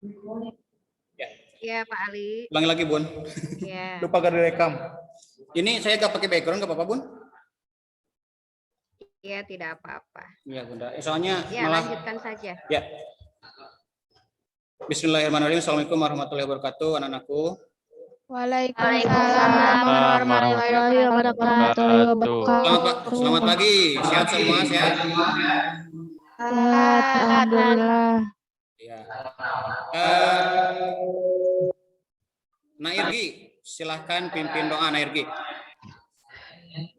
Ya. Iya, Pak Ali. Ulangi lagi, Bun. Iya. Lupa gak direkam. Ini saya gak pakai background, gak apa-apa, Bun? Iya, tidak apa-apa. Iya, Bunda. Soalnya Ya, malah lanjutkan saja. Ya. Bismillahirrahmanirrahim. Assalamualaikum warahmatullahi wabarakatuh, anak-anakku. Waalaikumsalam warahmatullahi wabarakatuh. Selamat pagi. Sehat semua, sehat? Sehat, alhamdulillah. Ya. Nairgi, silahkan pimpin doa, Nairgi.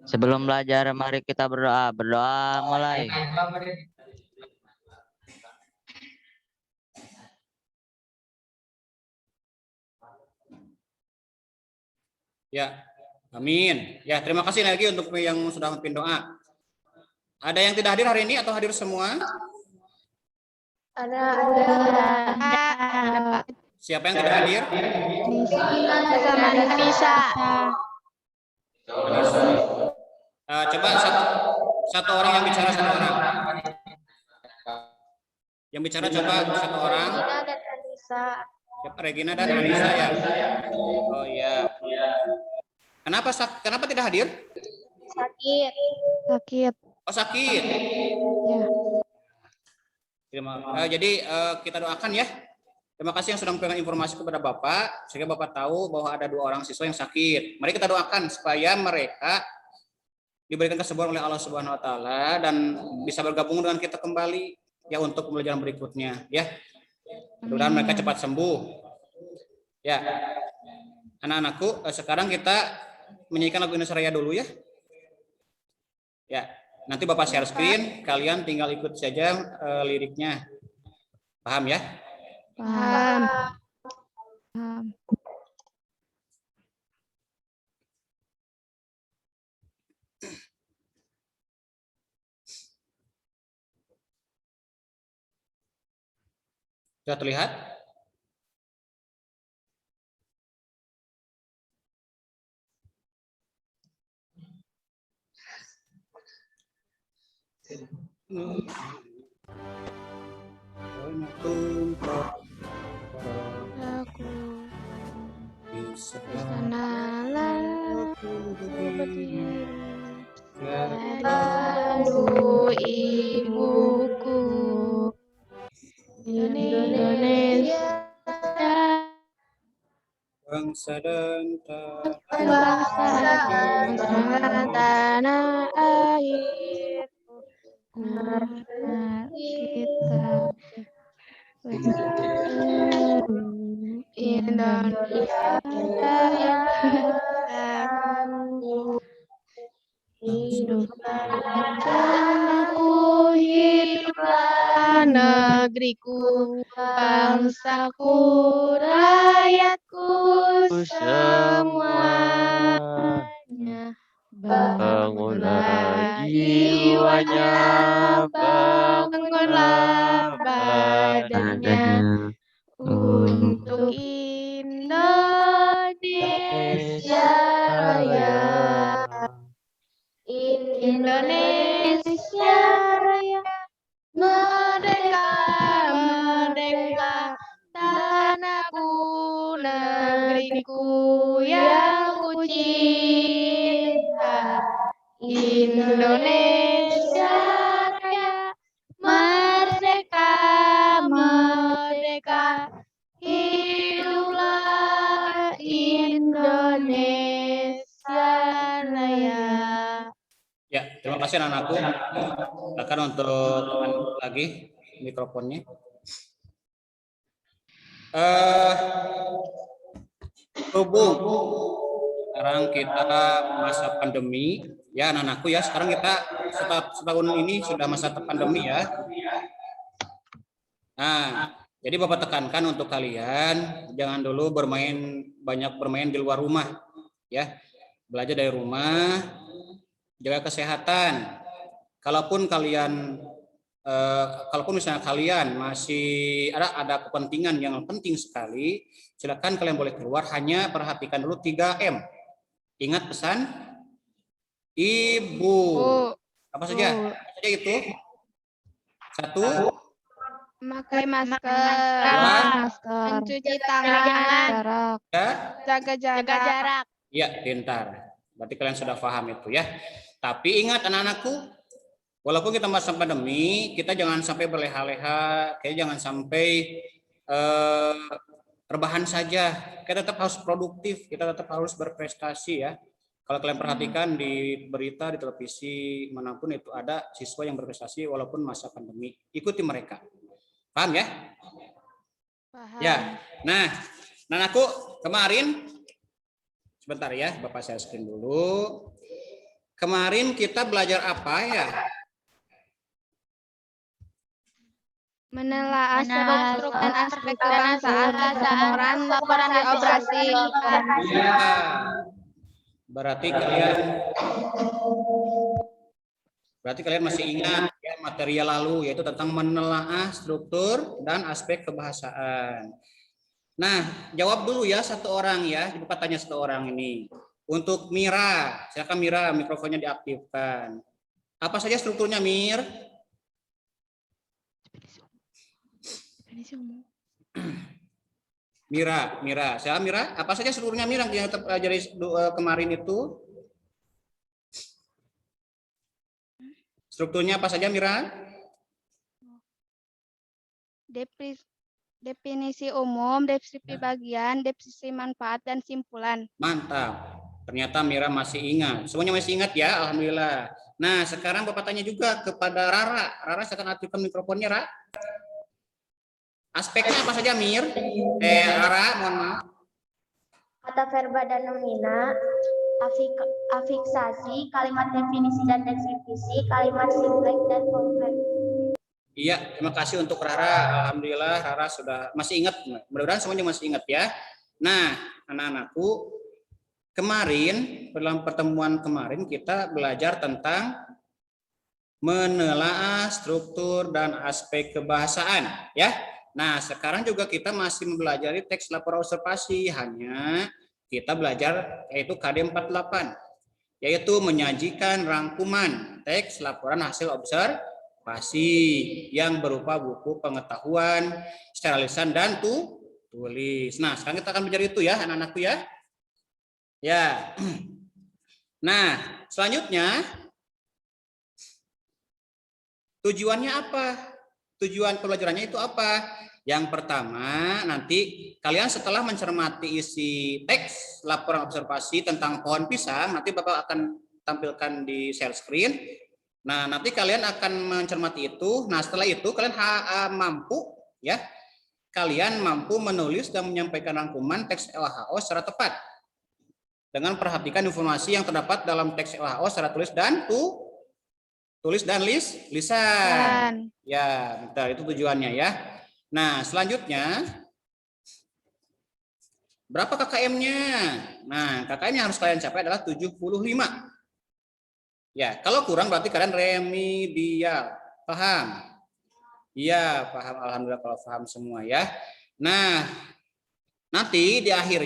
Sebelum belajar, mari kita berdoa. Berdoa mulai. Ya, amin. Ya, terima kasih Nairgi untuk yang sudah memimpin doa. Ada yang tidak hadir hari ini atau hadir semua? Ada. Siapa yang tidak hadir? Sama Nisa. Coba satu orang yang bicara, satu orang. Yang bicara coba satu orang. Siapa? Regina dan Anissa ya. Oh iya. Kenapa tidak hadir? Sakit. Oh sakit. Ya. Jadi kita doakan ya. Terima kasih yang sudah memberikan informasi kepada Bapak, sehingga Bapak tahu bahwa ada 2 orang siswa yang sakit. Mari kita doakan supaya mereka diberikan kesembuhan oleh Allah Subhanahu Wa Taala dan bisa bergabung dengan kita kembali ya untuk pembelajaran berikutnya ya. Mudah-mudahan mereka cepat sembuh. Ya, anak-anakku, sekarang kita menyanyikan lagu Indonesia Raya dulu ya. Ya, nanti Bapak share screen, kalian tinggal ikut saja liriknya. Paham ya? Paham. Sudah terlihat? Aku sanalah berdiri. Aduh ibuku Indonesia Bangsa dan tanah air kita Indonesia hiduplah hiduplah negeriku, bangsaku, rakyatku semuanya. Bangunlah jiwanya, bangunlah badannya untuk Indonesia Raya. Indonesia Raya, merdeka, merdeka, tanahku, negeriku yang ku cinta. Indonesia Raya, merdeka, merdeka, hiduplah Indonesia Raya. Ya, terima kasih anak-anakku. Silakan untuk lagi mikrofonnya. Hubung sekarang kita masa pandemi ya anak-anakku ya. Sekarang kita setahun ini sudah masa pandemi ya. Nah, jadi Bapak tekankan untuk kalian jangan dulu banyak bermain di luar rumah ya. Belajar dari rumah, jaga kesehatan. Kalaupun misalnya kalian masih ada kepentingan yang penting sekali, silakan kalian boleh keluar, hanya perhatikan dulu 3M. Ingat pesan Ibu. Apa saja? Apa saja itu? 1, memakai masker. mencuci tangan, Jarak. Ya, jaga jarak. iya, pintar. Berarti kalian sudah paham itu ya. Tapi ingat anak-anakku, walaupun kita masa pandemi, kita jangan sampai berleha-leha, kayak jangan sampai rebahan saja. Kita tetap harus produktif, kita tetap harus berprestasi ya. Kalau kalian perhatikan di berita, di televisi, manapun itu ada siswa yang berprestasi walaupun masa pandemi. Ikuti mereka. Paham ya? Paham. Ya. Nah, aku kemarin sebentar ya, Bapak share screen dulu. Kemarin kita belajar apa ya? Menelaah struktur dan aspek kebangsaan, laporan dioperasi. Iya. Berarti kalian masih ingat ya materi lalu, yaitu tentang menelaah struktur dan aspek kebahasaan. Nah, jawab dulu ya satu orang ya. Bapak tanya satu orang ini. Untuk Mira, silakan Mira, mikrofonnya diaktifkan. Apa saja strukturnya, Mir? Mira, saya Mira, apa saja strukturnya Mira yang kita pelajari kemarin itu? Strukturnya apa saja Mira? Definisi umum, deskripsi bagian, definisi manfaat, dan simpulan. Mantap. Ternyata Mira masih ingat. Semuanya masih ingat ya, alhamdulillah. Nah, sekarang Bapak tanya juga kepada Rara. Rara, silakan aktifkan mikrofonnya, Rara. Aspeknya apa saja, Mir? Rara, mohon maaf. Kata verba dan nomina, afiksasi, kalimat definisi dan deskripsi, kalimat simpleks dan kompleks. Iya, terima kasih untuk Rara. Alhamdulillah Rara sudah masih ingat. Mudah-mudahan semuanya masih ingat ya. Nah, anak-anakku, kemarin dalam pertemuan kemarin kita belajar tentang menelaah struktur dan aspek kebahasaan ya. Nah, sekarang juga kita masih mempelajari teks laporan observasi, hanya kita belajar yaitu KD 48, yaitu menyajikan rangkuman teks laporan hasil observasi yang berupa buku pengetahuan secara lisan dan tulis. Nah, sekarang kita akan belajar itu ya anak-anakku ya. Ya. Nah, selanjutnya tujuannya apa? Tujuan pembelajarannya itu apa? Yang pertama, nanti kalian setelah mencermati isi teks laporan observasi tentang pohon pisang, nanti Bapak akan tampilkan di share screen. Nah, nanti kalian akan mencermati itu. Nah, setelah itu kalian mampu ya, kalian mampu menulis dan menyampaikan rangkuman teks LHO secara tepat dengan perhatikan informasi yang terdapat dalam teks LHO secara tulis dan lisan. Ya, bentar, itu tujuannya ya. Nah, selanjutnya berapa KKM-nya? Nah, KKM yang harus kalian capai adalah 75. Ya, kalau kurang berarti kalian remedial. Paham? Iya, paham. Alhamdulillah kalau paham semua ya. Nah, nanti di akhir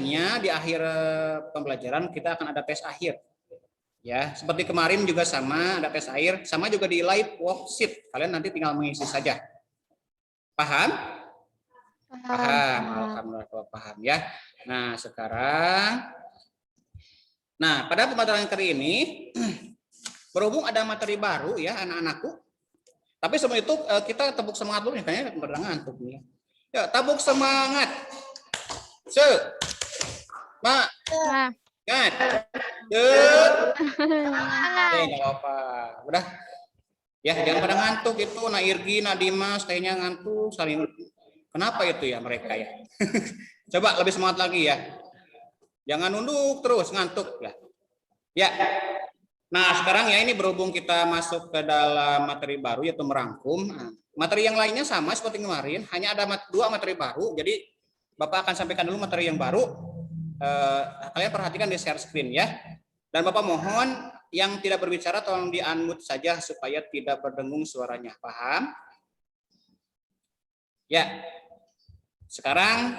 pembelajaran kita akan ada tes akhir. Ya, seperti kemarin juga sama, ada tes akhir, sama juga di live worksheet. Kalian nanti tinggal mengisi saja. Paham? Paham. Alhamdulillah kalau paham ya. Nah, sekarang pada pembelajaran kali ini berhubung ada materi baru ya anak-anakku. Tapi sebelum itu kita tepuk semangat dulu nih, kayaknya pada ngantuk nih. Ya, tepuk semangat. Ingat. Enggak apa-apa. Udah. Ya, jangan pada ngantuk itu. Nah, Irgi, Nadimas kayaknya ngantuk saling. Kenapa itu ya mereka ya? Coba lebih semangat lagi ya. Jangan nunduk terus ngantuk ya. Ya. Nah, sekarang ya ini berhubung kita masuk ke dalam materi baru yaitu merangkum. Nah, materi yang lainnya sama seperti kemarin, hanya ada dua materi baru. Jadi Bapak akan sampaikan dulu materi yang baru. Kalian perhatikan di share screen ya. Dan Bapak mohon yang tidak berbicara tolong di-unmute saja supaya tidak berdengung suaranya. Paham? Ya. Sekarang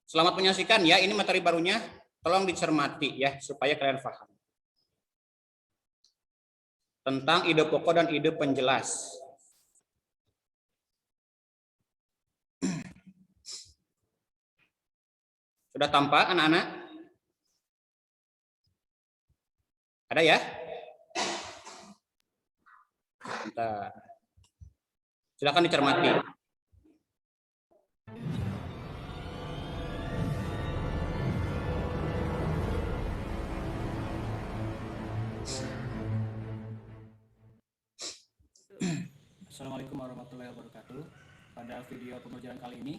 selamat menyaksikan ya, ini materi barunya. Tolong dicermati ya supaya kalian paham. Tentang ide pokok dan ide penjelas. Sudah tampak anak-anak? Ada ya? Bentar. Silakan dicermati. Assalamualaikum warahmatullahi wabarakatuh. Pada video pembelajaran kali ini,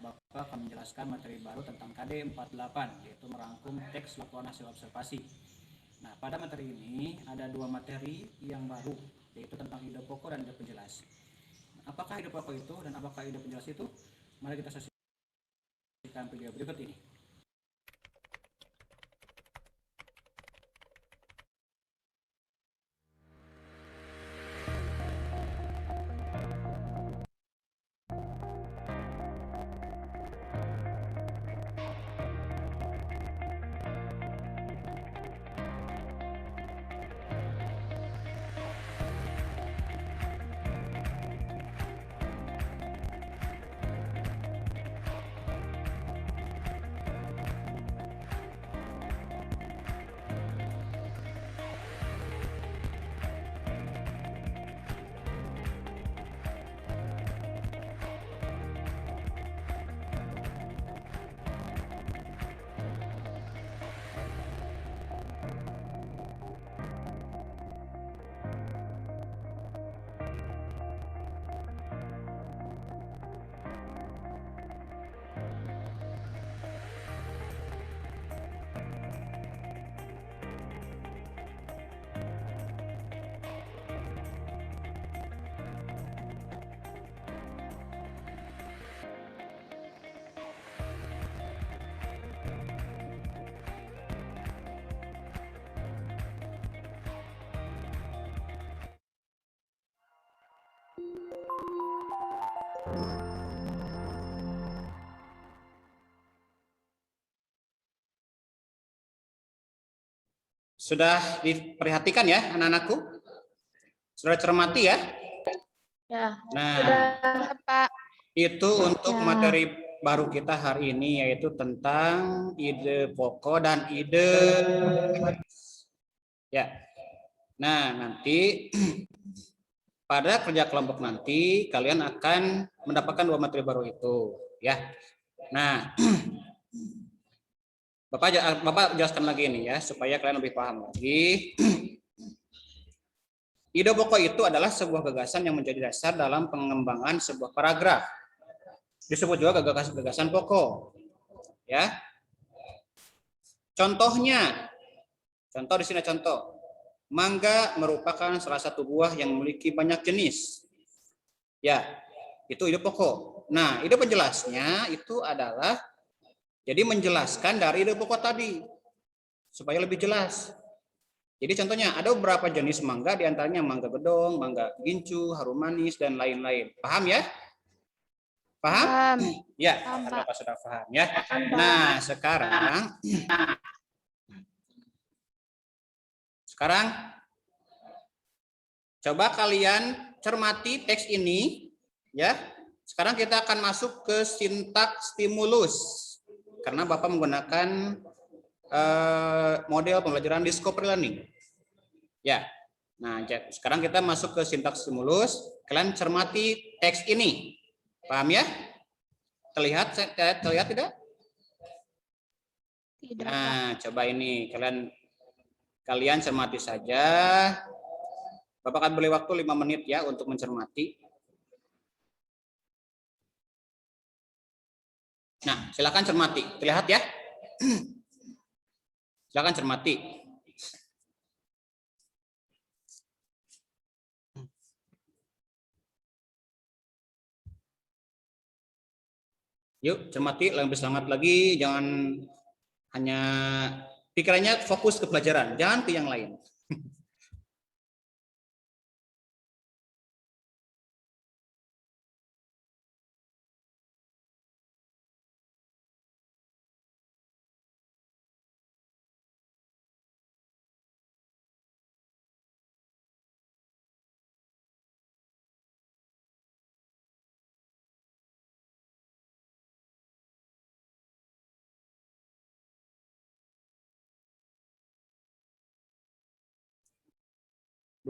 Bapak akan menjelaskan materi baru tentang KD 48, yaitu merangkum teks laporan hasil observasi. Nah, pada materi ini ada dua materi yang baru, yaitu tentang ide pokok dan ide penjelas. Apakah ide pokok itu dan apakah ide penjelas itu? Mari kita saksikan video berikut ini. Sudah diperhatikan ya anak-anakku? Sudah cermati ya? Ya. Nah, Pak. itu untuk Ya. materi baru kita hari ini, yaitu tentang ide pokok dan ide ya. Nah, nanti pada kerja kelompok nanti kalian akan mendapatkan dua materi baru itu, ya. Nah, Bapak jelaskan lagi ini ya supaya kalian lebih paham lagi. Ide pokok itu adalah sebuah gagasan yang menjadi dasar dalam pengembangan sebuah paragraf. Disebut juga gagasan pokok. Ya. Contohnya, contoh di sini contoh. Mangga merupakan salah satu buah yang memiliki banyak jenis. Ya, itu ide pokok. Nah, ide penjelasnya itu adalah jadi menjelaskan dari ide pokok tadi supaya lebih jelas. Jadi contohnya ada beberapa jenis mangga, diantaranya mangga gedong, mangga gincu, harum manis, dan lain-lain. Paham ya? Paham? Ya, Bapak sudah paham ya. Nah, sekarang coba kalian cermati teks ini ya. Sekarang kita akan masuk ke sintaks stimulus karena Bapak menggunakan model pembelajaran discovery learning. Ya. Nah, sekarang kita masuk ke sintaks stimulus. Kalian cermati teks ini. Paham ya? Terlihat tidak? Tidak. Nah, coba ini kalian cermati saja. Bapak akan beri waktu 5 menit ya untuk mencermati. Nah, silakan cermati. Terlihat ya? Silakan cermati. Yuk, cermati, lebih semangat lagi. Jangan hanya pikirannya fokus ke pelajaran, jangan ke yang lain.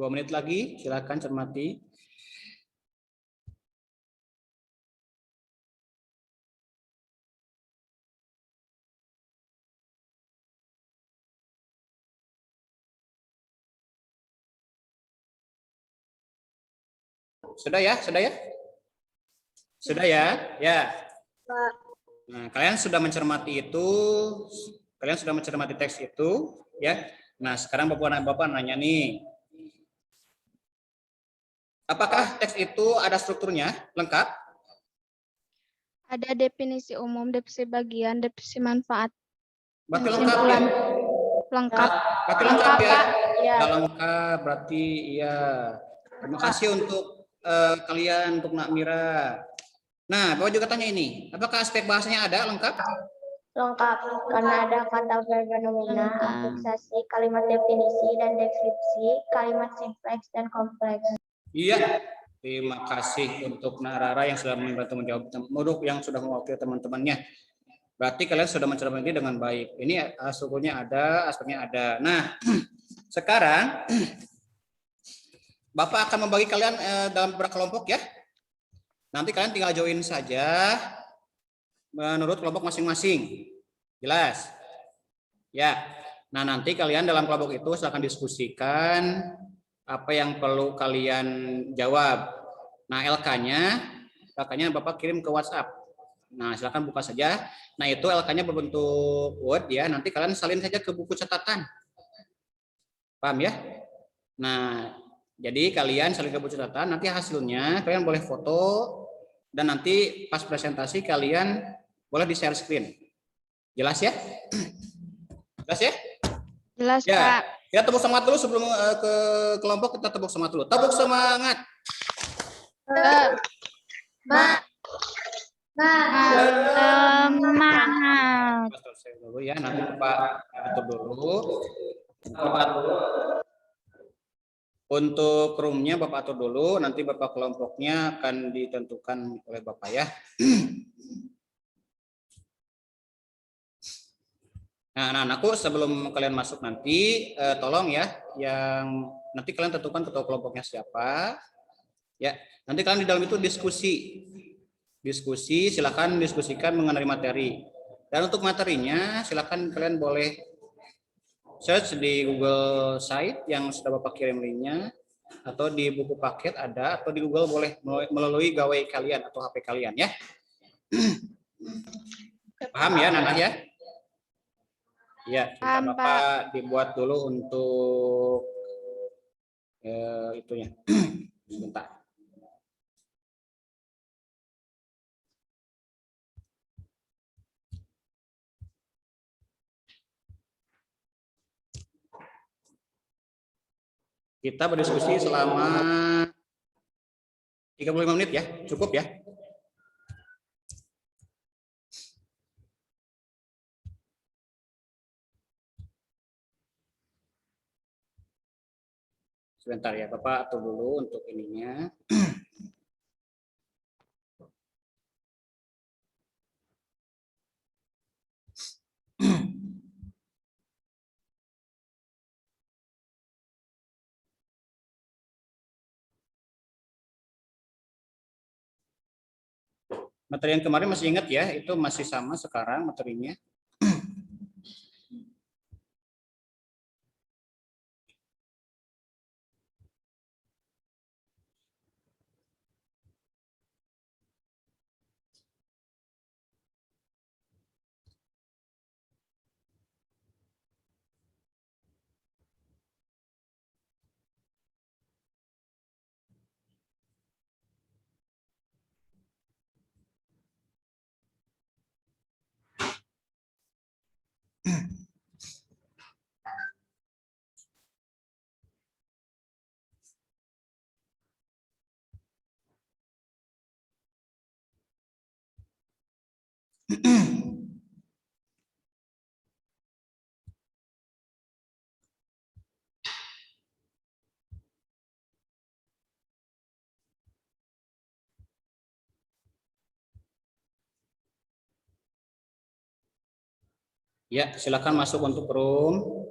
2 menit lagi, silakan cermati. Sudah ya? Sudah ya? Sudah ya? Ya. Nah, kalian sudah mencermati itu, kalian sudah mencermati teks itu, ya. Nah, sekarang Bapak nanya nih. Apakah teks itu ada strukturnya lengkap? Ada definisi umum, definisi bagian, definisi manfaat, Berarti dan lengkap ya? kesimpulan. Lengkap. Berarti lengkap ya? Ya. Nggak lengkap, berarti ya. Terima kasih untuk kalian, untuk Nak Mira. Nah, Bapak juga tanya ini, apakah aspek bahasanya ada lengkap? Lengkap, karena ada kata fenomena, afiksasi, kalimat definisi dan deskripsi, kalimat simpleks dan kompleks. Iya. Terima kasih untuk Nak Rara yang sudah membantu menjawab, Muruk yang sudah mewakili teman-temannya. Berarti kalian sudah mencermati dengan baik. Ini strukturnya ada, aspeknya ada. Nah, sekarang Bapak akan membagi kalian dalam beberapa kelompok ya. Nanti kalian tinggal join saja menurut kelompok masing-masing. Jelas? Ya. Nah, nanti kalian dalam kelompok itu silakan diskusikan apa yang perlu kalian jawab. Nah, LK-nya Bapak kirim ke WhatsApp. Nah, silakan buka saja. Nah, itu LK-nya berbentuk Word ya. Nanti kalian salin saja ke buku catatan. Paham ya? Nah, jadi kalian salin ke buku catatan, nanti hasilnya kalian boleh foto dan nanti pas presentasi kalian boleh di share screen. Jelas ya? Jelas ya? Jelas, Ya. Pak. Kita tepuk semangat dulu sebelum ke kelompok, kita tepuk semangat dulu. Tepuk semangat. Semangat. Selesai dulu ya, nanti Bapak atur dulu. Untuk roomnya Bapak atur dulu, nanti Bapak kelompoknya akan ditentukan oleh Bapak ya. Nah, anak-anakku sebelum kalian masuk nanti, tolong ya, yang nanti kalian tentukan ketua kelompoknya siapa. Ya, nanti kalian di dalam itu diskusi. Diskusi, silakan diskusikan mengenai materi. Dan untuk materinya, silakan kalian boleh search di Google Site yang sudah Bapak kirim linknya, atau di buku paket ada, atau di Google boleh melalui gawai kalian atau HP kalian ya. Paham ya, Nana ya? Ya, Paham, Bapak dibuat dulu untuk itunya. Sebentar. Kita berdiskusi selama 35 menit ya, cukup ya. Sebentar ya, Bapak atur dulu untuk ininya. Materi yang kemarin masih ingat ya, itu masih sama sekarang materinya. Ya, silakan masuk untuk room.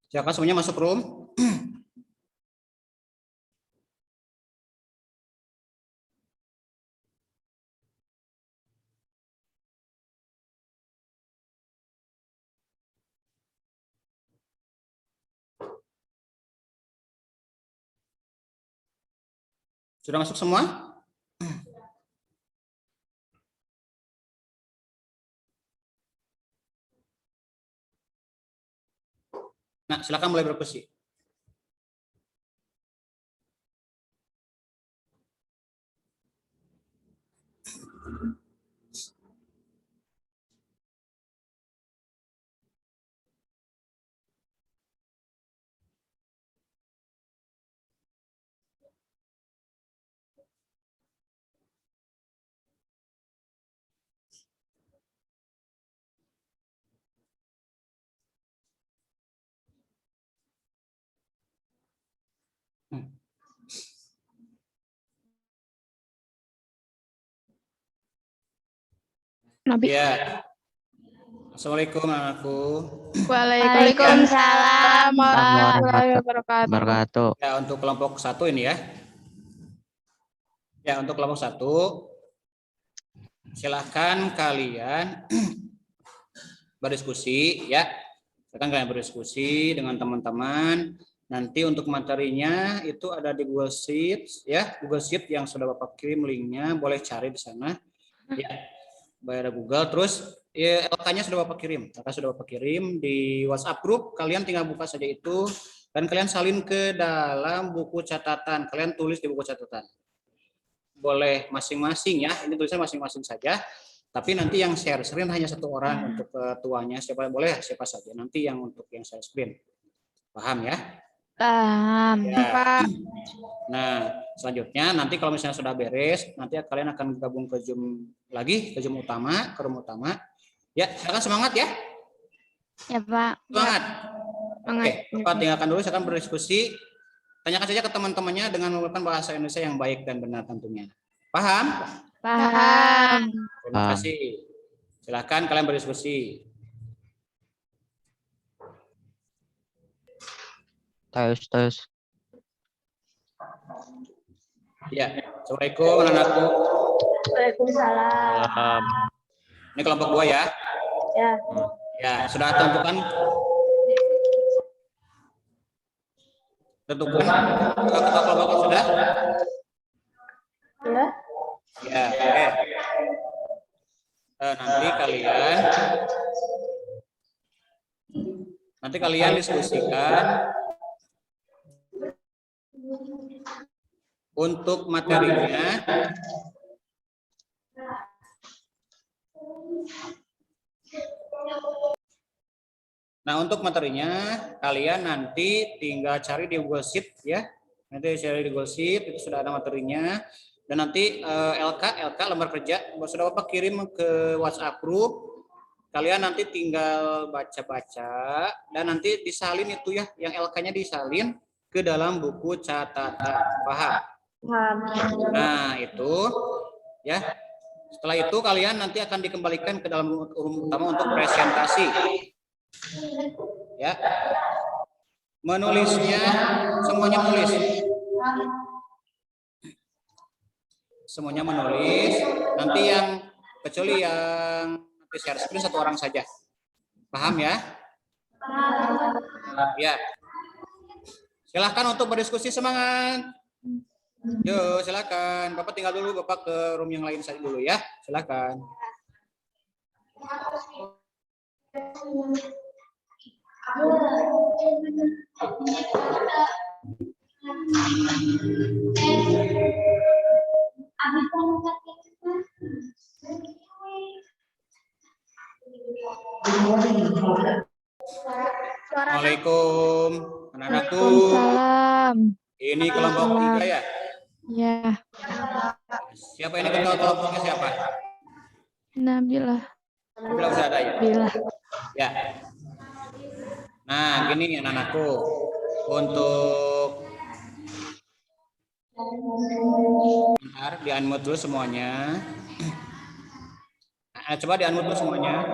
Silakan semuanya masuk room. Sudah masuk semua? Nah, silakan mulai berdiskusi. Nabi. Ya. Assalamualaikum anakku. Waalaikumsalam warahmatullahi wabarakatuh. Wabarakatuh. Ya, untuk kelompok 1 ini ya. Ya, untuk kelompok 1 silahkan kalian berdiskusi ya. Silahkan kalian berdiskusi dengan teman-teman. Nanti untuk materinya itu ada di Google Sheets ya. Google Sheet yang sudah Bapak kirim linknya, boleh cari di sana. Ya. Bayar Google, terus ya, LK-nya sudah Bapak kirim. LK sudah Bapak kirim di WhatsApp grup. Kalian tinggal buka saja itu dan kalian salin ke dalam buku catatan. Kalian tulis di buku catatan. Boleh masing-masing ya. Ini tulisan masing-masing saja. Tapi nanti yang share screen hanya 1 orang untuk ketuanya. Siapa boleh siapa saja. Nanti yang untuk yang share screen. Paham ya? Paham. Ya. Nah, selanjutnya nanti kalau misalnya sudah beres, nanti kalian akan gabung ke Zoom lagi, ke Zoom utama, ke room utama. Ya, silakan semangat ya. Ya, Pak. Semangat. Oke, Semangat. Bapak tinggalkan dulu, silakan berdiskusi. Tanyakan saja ke teman-temannya dengan menggunakan bahasa Indonesia yang baik dan benar tentunya. Paham? Paham. Terima kasih. Silakan kalian berdiskusi. Tes. Ya, Assalamualaikum anak-anakku. Waalaikumsalam. Ini kelompok 2 ya. Ya. Ya, sudah tentukan ketua kelompok sudah? Ya. Ya, oke. Nanti kalian diskusikan untuk materinya. Nah, untuk materinya kalian nanti tinggal cari di Google Sheet ya. Nanti cari di Google Sheet itu sudah ada materinya. Dan nanti LK lembar kerja sudah Bapak kirim ke WhatsApp group. Kalian nanti tinggal baca-baca dan nanti disalin itu ya, yang LK-nya disalin ke dalam buku catatan. Paham? Nah, itu ya. Setelah itu kalian nanti akan dikembalikan ke dalam room utama untuk presentasi. Ya. Menulisnya semuanya menulis. Semuanya menulis. Nanti yang kecuali yang nanti share screen 1 orang saja. Paham ya? Ya. Silahkan untuk berdiskusi, semangat. Yo, silakan. Bapak tinggal dulu, Bapak ke room yang lain saja dulu ya. Silakan. Assalamualaikum anak-anakku. Waalaikumsalam. Ini kelompok 3 ya? Ya. Siapa ini ketua kelompoknya siapa? Nabilah. Bila sudah ada ya? Bila. Ya. Nah, gini anak-anakku. Untuk Di-unmute dulu semuanya. Coba di-unmute dulu semuanya.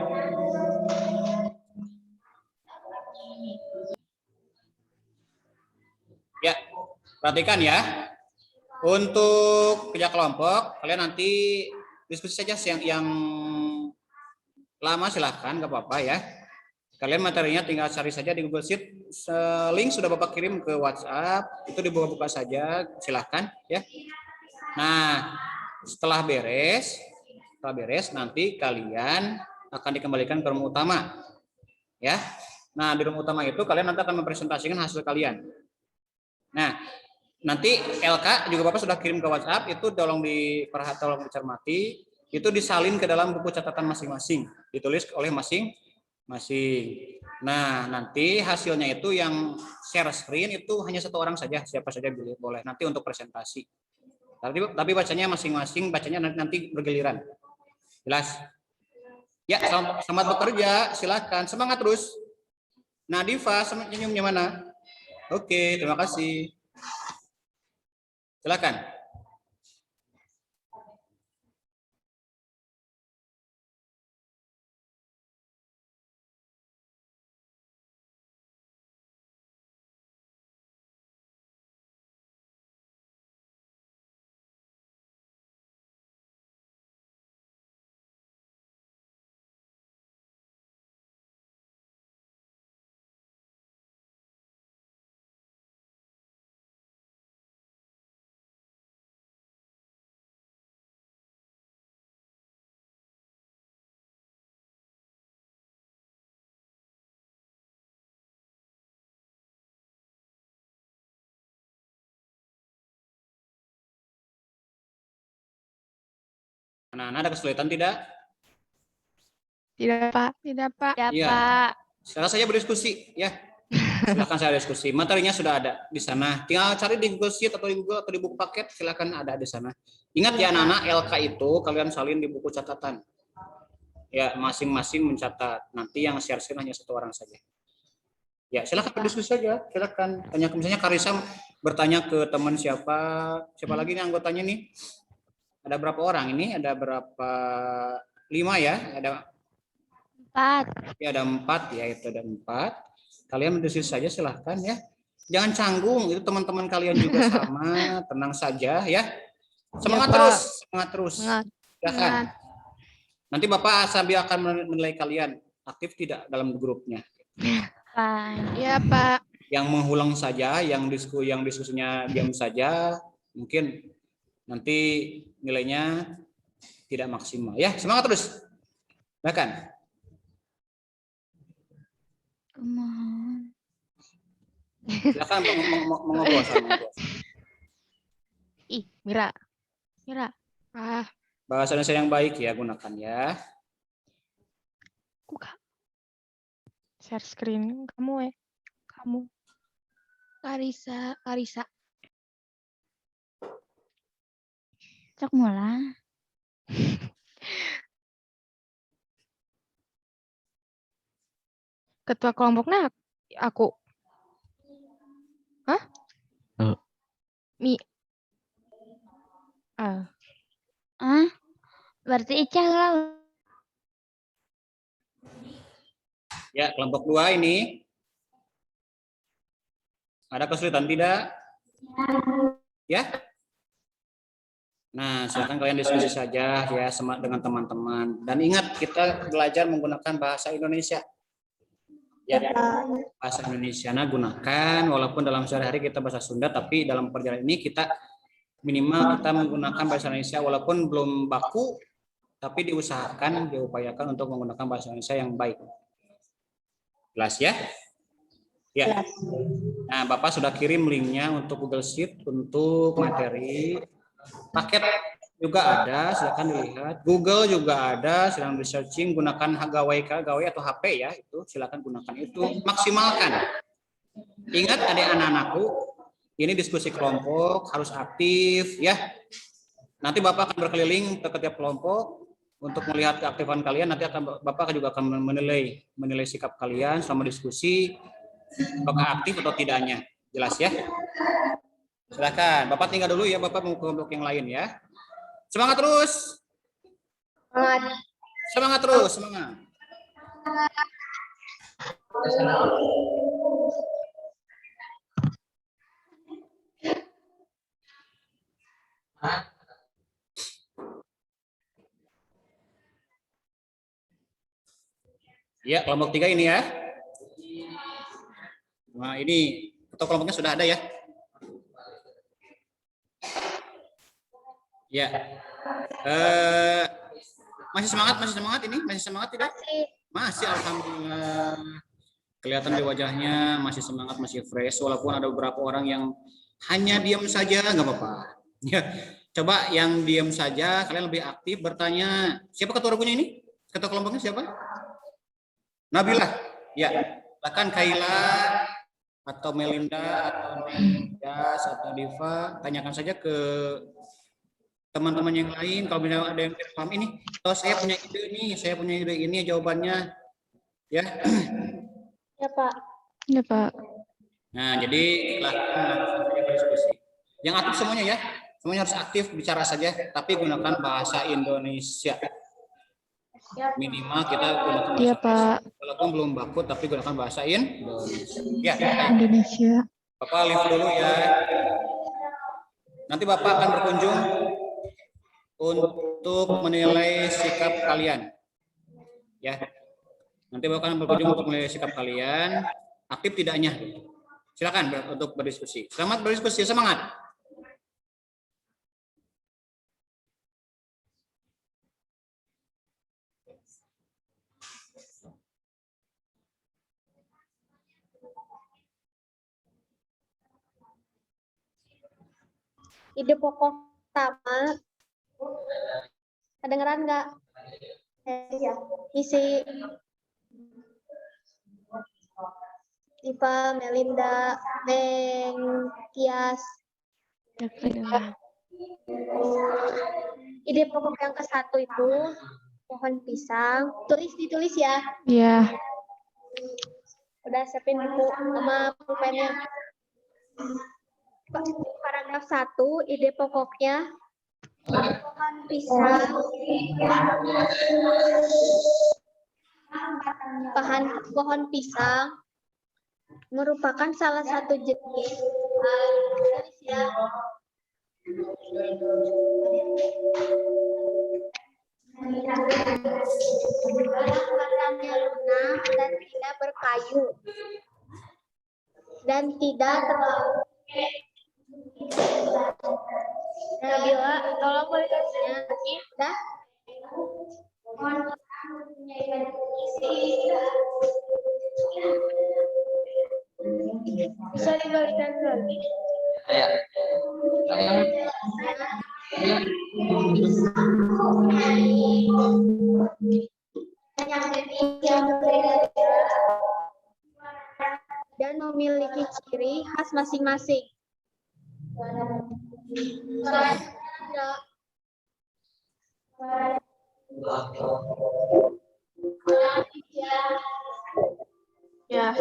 Ya, perhatikan ya. Untuk kerja kelompok, kalian nanti diskusi saja yang lama silahkan, nggak apa-apa ya. Kalian materinya tinggal cari saja di Google Sheet. Link sudah Bapak kirim ke WhatsApp, itu dibuka-buka saja, silahkan ya. Nah, setelah beres nanti kalian akan dikembalikan ke room utama ya. Nah, di room utama itu kalian nanti akan mempresentasikan hasil kalian. Nah, nanti LK juga Bapak sudah kirim ke WhatsApp, itu tolong dicermati, itu disalin ke dalam buku catatan masing-masing, ditulis oleh masing-masing. Nah, nanti hasilnya itu yang share screen itu hanya satu orang saja, siapa saja boleh nanti untuk presentasi. Tapi bacanya masing-masing, bacanya nanti bergiliran. Jelas? Ya, selamat bekerja, silakan, semangat terus. Nah, Diva, senyumnya mana? Oke, terima kasih. Silakan. Nah, ada kesulitan tidak? Tidak, Pak. Tidak, Pak. Ya, Iya. Pak. Sekarang saja berdiskusi ya. Silakan saya diskusi. Materinya sudah ada di sana. Tinggal cari di Google Sheet atau di Google atau di buku paket, silakan ada di sana. Ingat ya anak-anak, LK itu kalian salin di buku catatan. Ya, masing-masing mencatat. Nanti yang share screen hanya satu orang saja. Ya, silakan berdiskusi saja. Silakan tanya, misalnya Karisa bertanya ke teman siapa lagi nih anggotanya nih? Ada berapa orang ini? Ada berapa? 5 ya? Ada 4. ya, ada 4 ya, itu ada 4. Kalian berdiskusi saja silahkan ya. Jangan canggung, itu teman-teman kalian juga sama, tenang saja ya. Semangat Pak. terus, semangat terus. Semangat. Silakan. Nanti Bapak Asabi akan menilai kalian aktif tidak dalam grupnya. Pak. Iya, Pak. Yang mengulang saja, yang diskusinya diam saja, mungkin nanti nilainya tidak maksimal ya. Semangat terus. Silakan. Silakan mengobrol sama ngobrol. Ih, Mira. Ah, Bahasa Indonesia yang baik ya, gunakan ya. Kak. Share screen kamu ya. Kamu. Karisa. Cok mula. Ketua kelompoknya aku. Hah? Berarti Icah lah. Ya, kelompok 2 ini. Ada kesulitan tidak? Ya? Nah, silakan kalian diskusi saja ya dengan teman-teman. Dan ingat, kita belajar menggunakan bahasa Indonesia. Ya, bahasa Indonesia gunakan, walaupun dalam sehari-hari kita bahasa Sunda, tapi dalam perjalanan ini kita minimal kita menggunakan bahasa Indonesia walaupun belum baku, tapi diupayakan untuk menggunakan bahasa Indonesia yang baik. Jelas ya? Ya. Nah, Bapak sudah kirim linknya untuk Google Sheet untuk materi. Paket juga ada, silakan dilihat. Google juga ada, silakan di searching, gunakan gawai atau HP ya, itu silakan gunakan itu, maksimalkan. Ingat adik-anak-anakku, ini diskusi kelompok harus aktif ya. Nanti Bapak akan berkeliling ke setiap kelompok untuk melihat keaktifan kalian. Nanti Bapak juga akan menilai sikap kalian selama diskusi, apakah aktif atau tidaknya. Jelas ya? Silakan. Bapak tinggal dulu ya, Bapak mau ke kelompok yang lain ya. Semangat terus. Semangat. Semangat terus, semangat. Ya, kelompok 3 ini ya. Nah, ini atau kelompoknya sudah ada ya. Ya. Masih semangat ini? Masih semangat tidak? Masih, alhamdulillah. Kelihatan di wajahnya masih semangat, masih fresh. Walaupun ada beberapa orang yang hanya diam saja, nggak apa-apa. Ya, coba yang diam saja, kalian lebih aktif bertanya. Siapa ketua rukunya ini? Ketua kelompoknya siapa? Nabila. Ya, silakan Kaila atau Melinda atau Jas atau Diva, tanyakan saja ke teman-teman yang lain. Kalau misalnya ada yang tidak paham ini, oh saya punya ide nih, saya punya ide ini jawabannya. Ya. Ya, Pak. Ya, Pak. Nah, jadi langsung saja berdiskusi. Yang aktif semuanya ya, semuanya harus aktif bicara saja, tapi gunakan bahasa Indonesia. Minimal kita gunakan bahasa Iya, Pak. Indonesia. Walaupun belum baku, tapi gunakan bahasa Indonesia. Ya, Indonesia. Bapak live dulu ya. Nanti Bapak akan berkunjung untuk menilai sikap kalian. Ya. Nanti Bapak akan berkunjung untuk menilai sikap kalian, aktif tidaknya. Silakan untuk berdiskusi. Selamat berdiskusi, semangat. Ide pokok pertama. Kedengeran nggak? Ya. Isi Diva, Melinda, Neng, Tias. Ide pokok yang ke-1 itu pohon pisang. Ditulis ya. Iya. Udah siapin buku sama pulpennya. Paragraf 1, ide pokoknya pohon pisang. Pohon pisang merupakan salah satu jenis batangnya lunak dan tidak berkayu dan tidak terlalu. Nabila, tolong tulisnya. Dah. Bisa dibalikan lagi. Dan memiliki ciri khas masing-masing. Ya.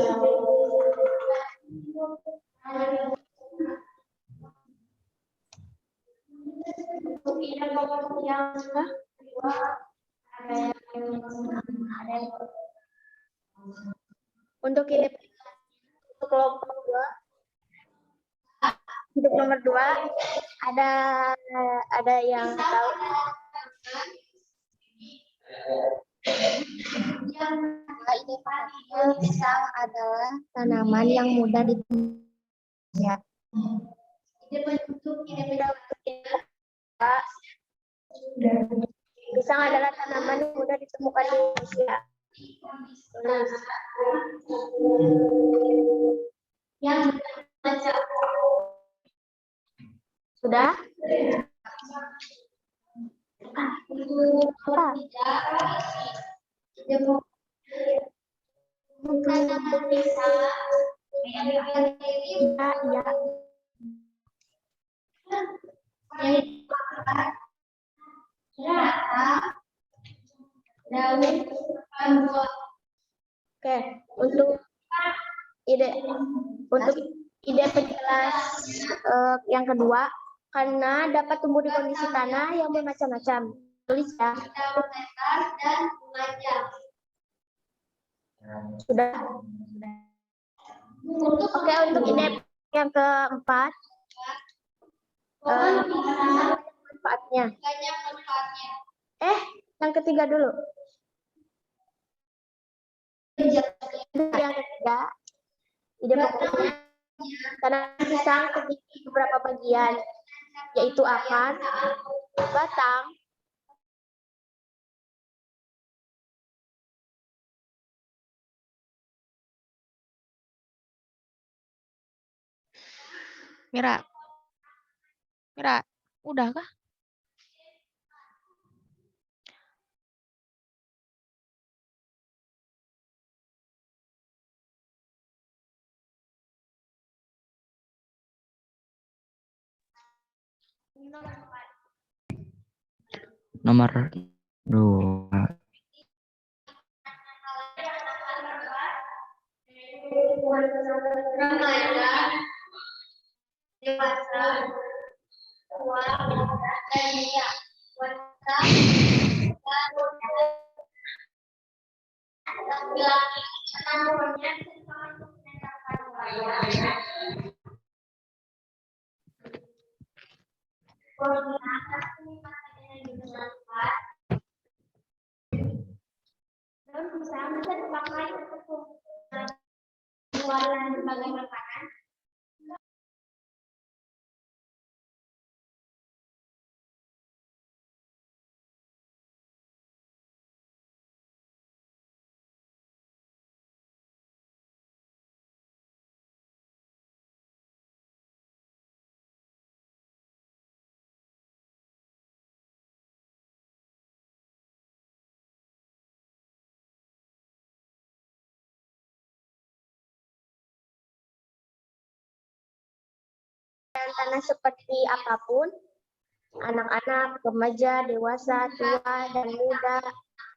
Untuk ide kelompok 2, untuk nomor 2 ada yang tahu. Ide pokoknya pisang adalah tanaman yang mudah ditemui. Pisang adalah tanaman yang mudah ditemukan di Indonesia. Sudah? Oke, untuk ide penjelas yang kedua, karena dapat tumbuh di kondisi tanah yang bermacam-macam. Tulis ya. Sudah. Oke, untuk ini yang keempat. Manfaatnya. Yang ketiga dulu. Yang ketiga, ide pokoknya tanaman pisang terdiri beberapa bagian, yaitu akar, batang, Mira. Mira, udah kah? Nomor 2. dewasa, tua, dan muda, wanita, laki-laki, namanya daun pisang bisa dipakai untuk jualan berbagai makanan. Tanah seperti apapun, anak-anak, remaja, dewasa, tua, dan muda,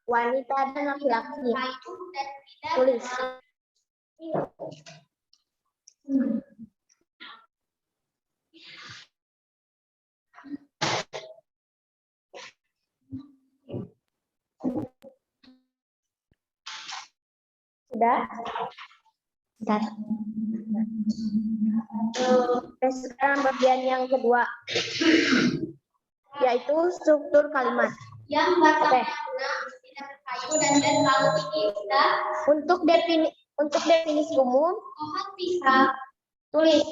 wanita, dan laki-laki. Tulis. Sudah? Bentar. Sekarang bagian yang kedua, yaitu struktur kalimat. Oke. Untuk definisi umum, tulis.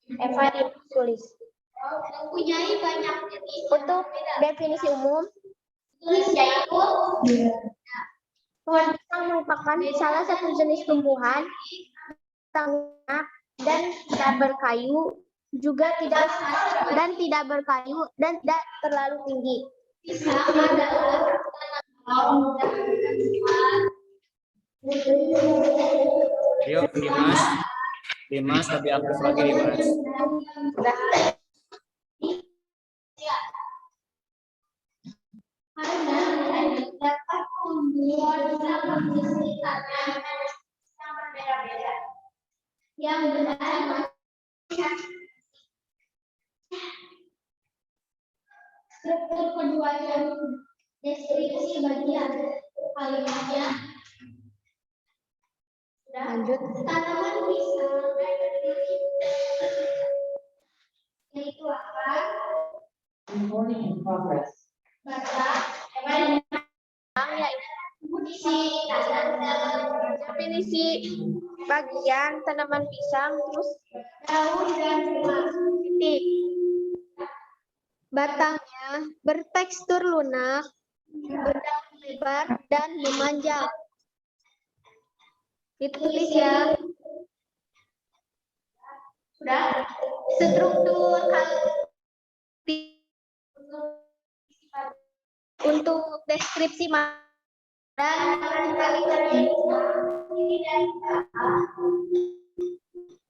Eva tulis. Mempunyai banyak jenis. Untuk definisi umum, tulis yaitu pohon pisang merupakan salah satu jenis tumbuhan tengah dan tidak berkayu, juga tidak berkayu dan tidak terlalu tinggi. Ayo Dimas lebih aktif lagi Dimas. Dapat tumbuh dalam kondisi tanah yang berbeda-beda. Yang benar struktur kedua yang deskripsi bagian kalimatnya. Lanjut. Tanaman pisang yaitu akar, batang, definisi bagian tanaman pisang, terus daun dan buah. Titik. Batangnya bertekstur lunak, berdaun lebar dan memanjang. Ditulis ya. Sudah. Struktur untuk deskripsi dan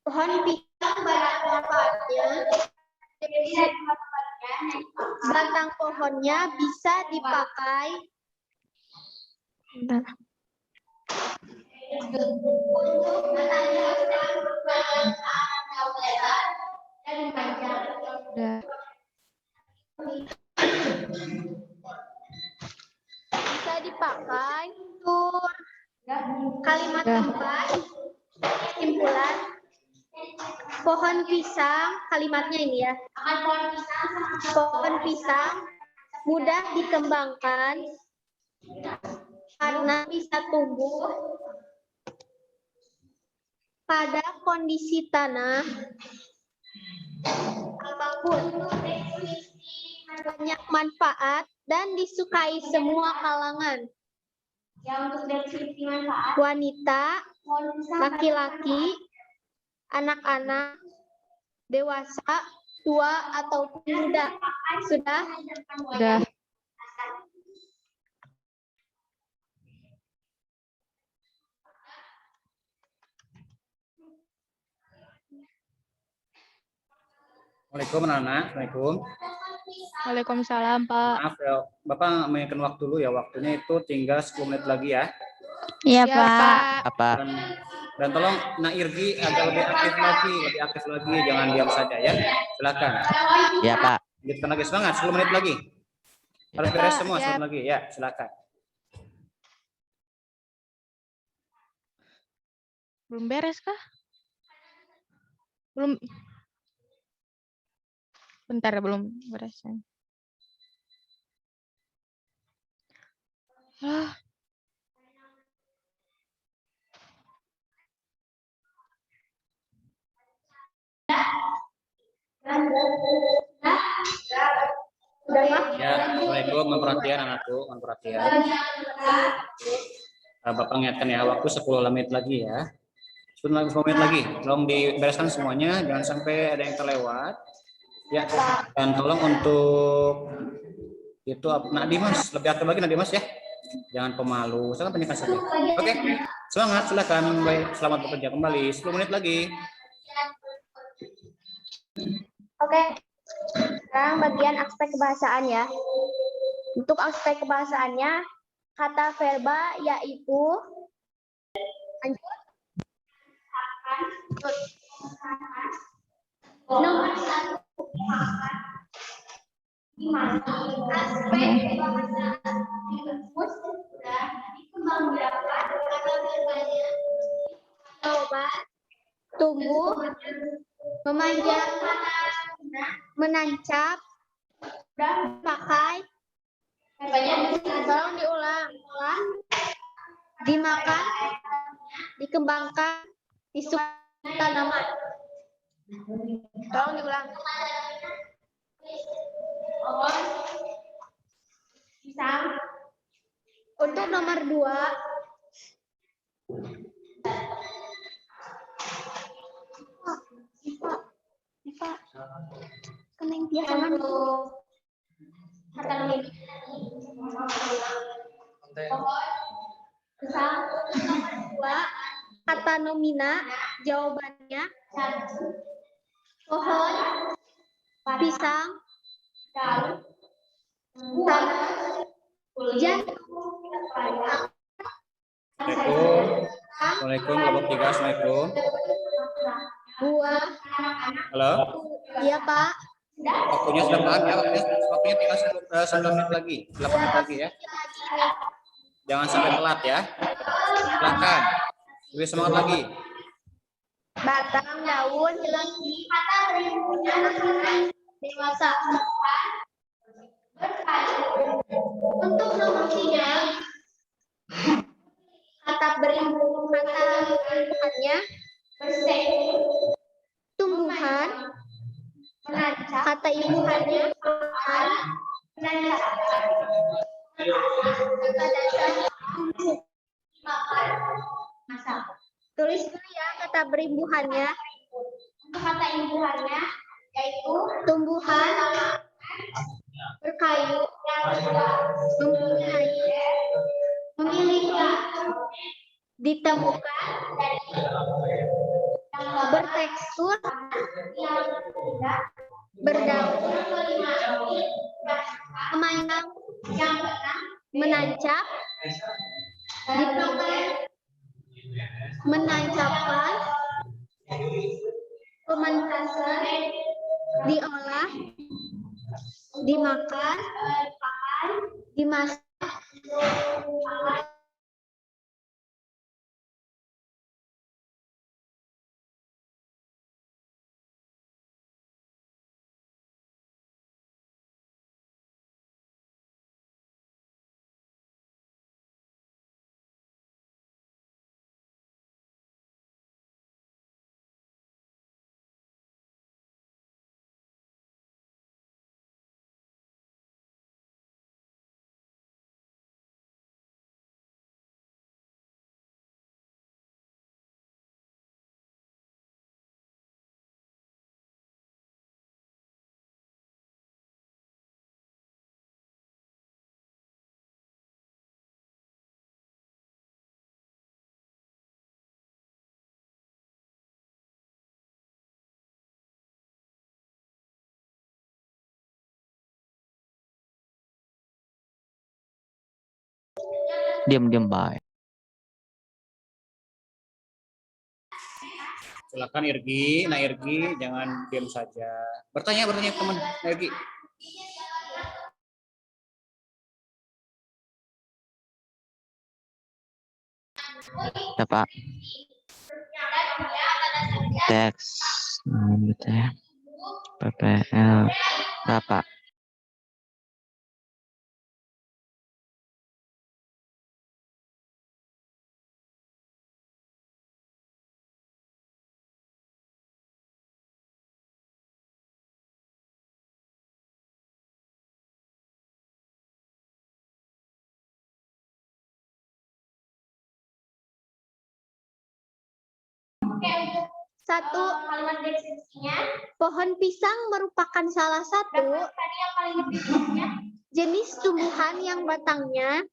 pohon pisang batang pohonnya bisa dipakai untuk menanam dan panjang. Bisa dipakai untuk kalimat keempat. Kesimpulan. Pohon pisang, kalimatnya ini ya. Pohon pisang mudah dikembangkan karena bisa tumbuh pada kondisi tanah apapun, banyak manfaat dan disukai semua kalangan. Wanita, laki-laki, anak-anak, dewasa, tua ataupun muda. Sudah? Udah. Assalamualaikum anak-anak. Assalamualaikum. Waalaikumsalam, Pak. Maaf ya, Bapak mengingatkan waktu dulu ya. Waktunya itu tinggal 10 menit lagi ya. Iya, Ya, Pak. Apa? Dan tolong Nak Irgi agak lebih aktif lagi, jangan diam saja ya. Silakan. Ya, Pak. Lanjutkan lagi, semangat, 10 menit lagi. Harus Ya, beres Pak. semua, Ya. 10 menit lagi. Ya, silakan. Belum beres kah? Belum. Bentar, belum beres. Ah. Ya, Assalamualaikum, mohon perhatian anakku, mohon perhatian. Bapak ingatkan ya, waktu 10 menit lagi ya. 10 menit lagi, tolong dibereskan semuanya, jangan sampai ada yang terlewat. Ya, dan tolong untuk itu Nak Dimas, lebih aktif lagi Nak Dimas ya. Jangan pemalu, sangat tanyakan saja. Oke, semangat, silakan. Baik, selamat bekerja kembali. 10 menit lagi. Oke. Sekarang bagian aspek kebahasaan ya. Untuk aspek kebahasaannya, kata verba yaitu nomor 1 di mana aspek kebahasaan dirumus sudah dikembangbiakan kata verbanya coba tumbuh memanjang menancap dan pakai tolong diulang dimakan dikembangkan disukai tanaman tolong diulang pisang untuk nomor 2 Keneng biasa kan kata nomor 2 kata nomina jawabannya pohon pisang hujan Assalamualaikum, kelompok 3, assalamualaikum. buah Halo, iya Pak waktunya sudah pelan ya, waktunya tinggal 9 menit lagi, 8 menit lagi ya. Jangan sampai telat ya. Silakan, lebih semangat lagi. batang daun lagi kata berikutnya dewasa untuk nomor 3 kata berimbuhannya tumbuhan kata imbuhannya kata dasar masak tulis dulu ya kata berimbuhannya untuk kata imbuhannya yaitu tumbuhan berkayu memiliki ditemukan bertekstur berdaun memanjang menancap dipakai menancapkan pementasan diolah dimakan, dimasak, Diam-diam baik. Silakan Irgi. Nah Irgi jangan diam saja. Bertanya teman Irgi. Ya, Pak. Teks. Gitu ya. PPL. Bapak. satu, pohon pisang merupakan salah satu jenis tumbuhan yang batangnya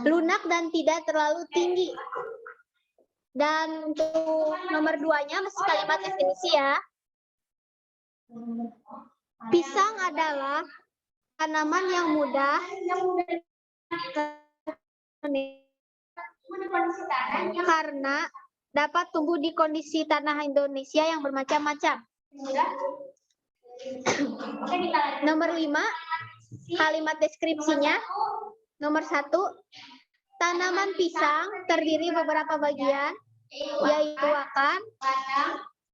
lunak dan tidak terlalu tinggi. Dan untuk nomor 2-nya masih kalimat definisi ya. Pisang adalah tanaman yang mudah karena dapat tumbuh di kondisi tanah Indonesia yang bermacam-macam. Nomor 5, kalimat deskripsinya. Nomor 1, tanaman pisang terdiri beberapa bagian, yaitu akar,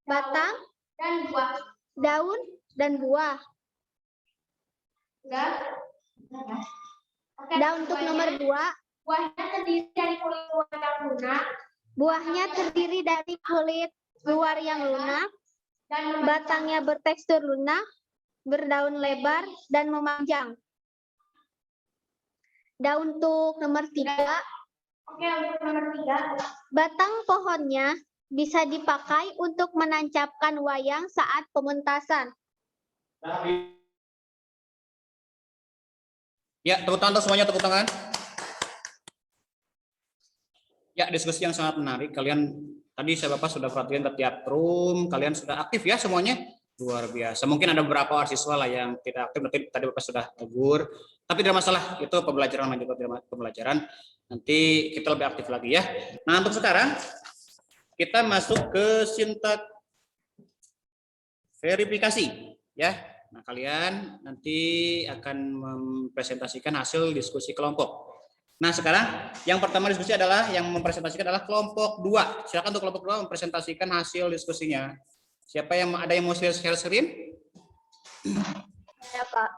batang, daun, dan buah. Dan untuk nomor 2, buahnya terdiri dari kulit luar yang lunak, batangnya bertekstur lunak, berdaun lebar, dan memanjang. Dan untuk nomor 3, batang pohonnya bisa dipakai untuk menancapkan wayang saat pementasan. Ya, tepuk tangan semuanya, tepuk tangan. Ya, diskusi yang sangat menarik. Kalian tadi saya Bapak sudah perhatikan ke tiap room, kalian sudah aktif ya semuanya. Luar biasa. Mungkin ada beberapa siswa lah yang tidak aktif, tadi Bapak sudah tegur. Tapi tidak masalah, itu pembelajaran lanjut pembelajaran. Nanti kita lebih aktif lagi ya. Nah, untuk sekarang kita masuk ke sintak verifikasi ya. Nah, kalian nanti akan mempresentasikan hasil diskusi kelompok. Nah, sekarang yang pertama diskusi adalah yang mempresentasikan adalah kelompok 2. Silakan untuk kelompok 2 mempresentasikan hasil diskusinya. Siapa yang ada yang mau share screen? Ya, Pak.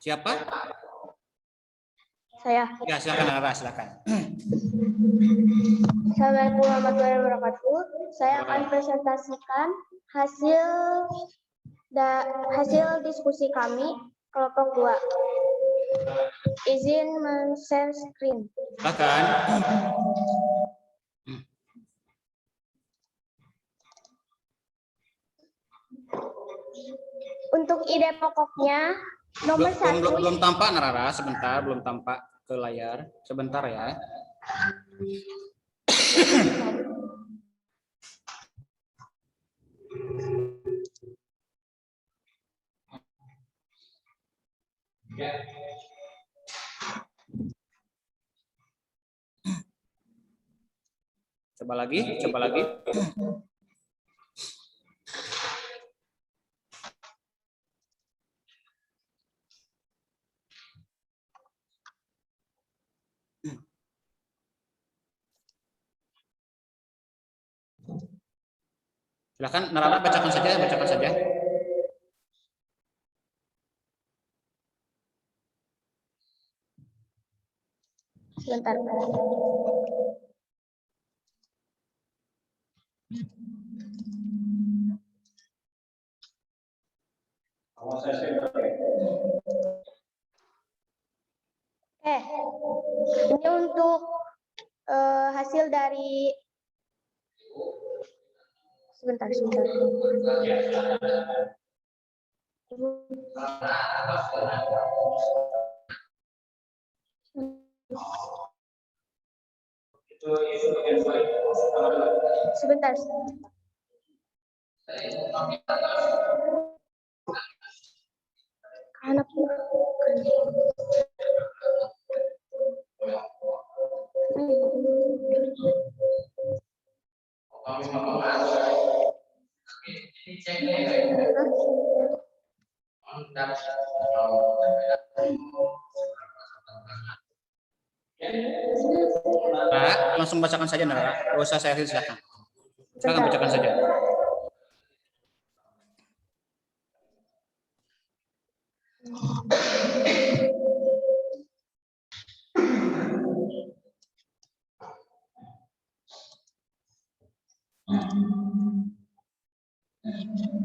Siapa? Saya. Ya, silakan Nara, silakan. Assalamualaikum warahmatullahi wabarakatuh. Saya akan presentasikan hasil diskusi kami kelompok 2. Izin men-share screen. Silakan. Untuk ide pokoknya, nomor 1. Belum tampak Narara, sebentar, belum tampak ke layar. Sebentar ya. Coba lagi. Silakan Narara bacakan saja, bacakan saja. Sebentar. Ini untuk hasil dari sebentar. Sebentar. Karena Nah, langsung bacakan saja Narara. Gak usah saya silakan. Silakan bacakan saja.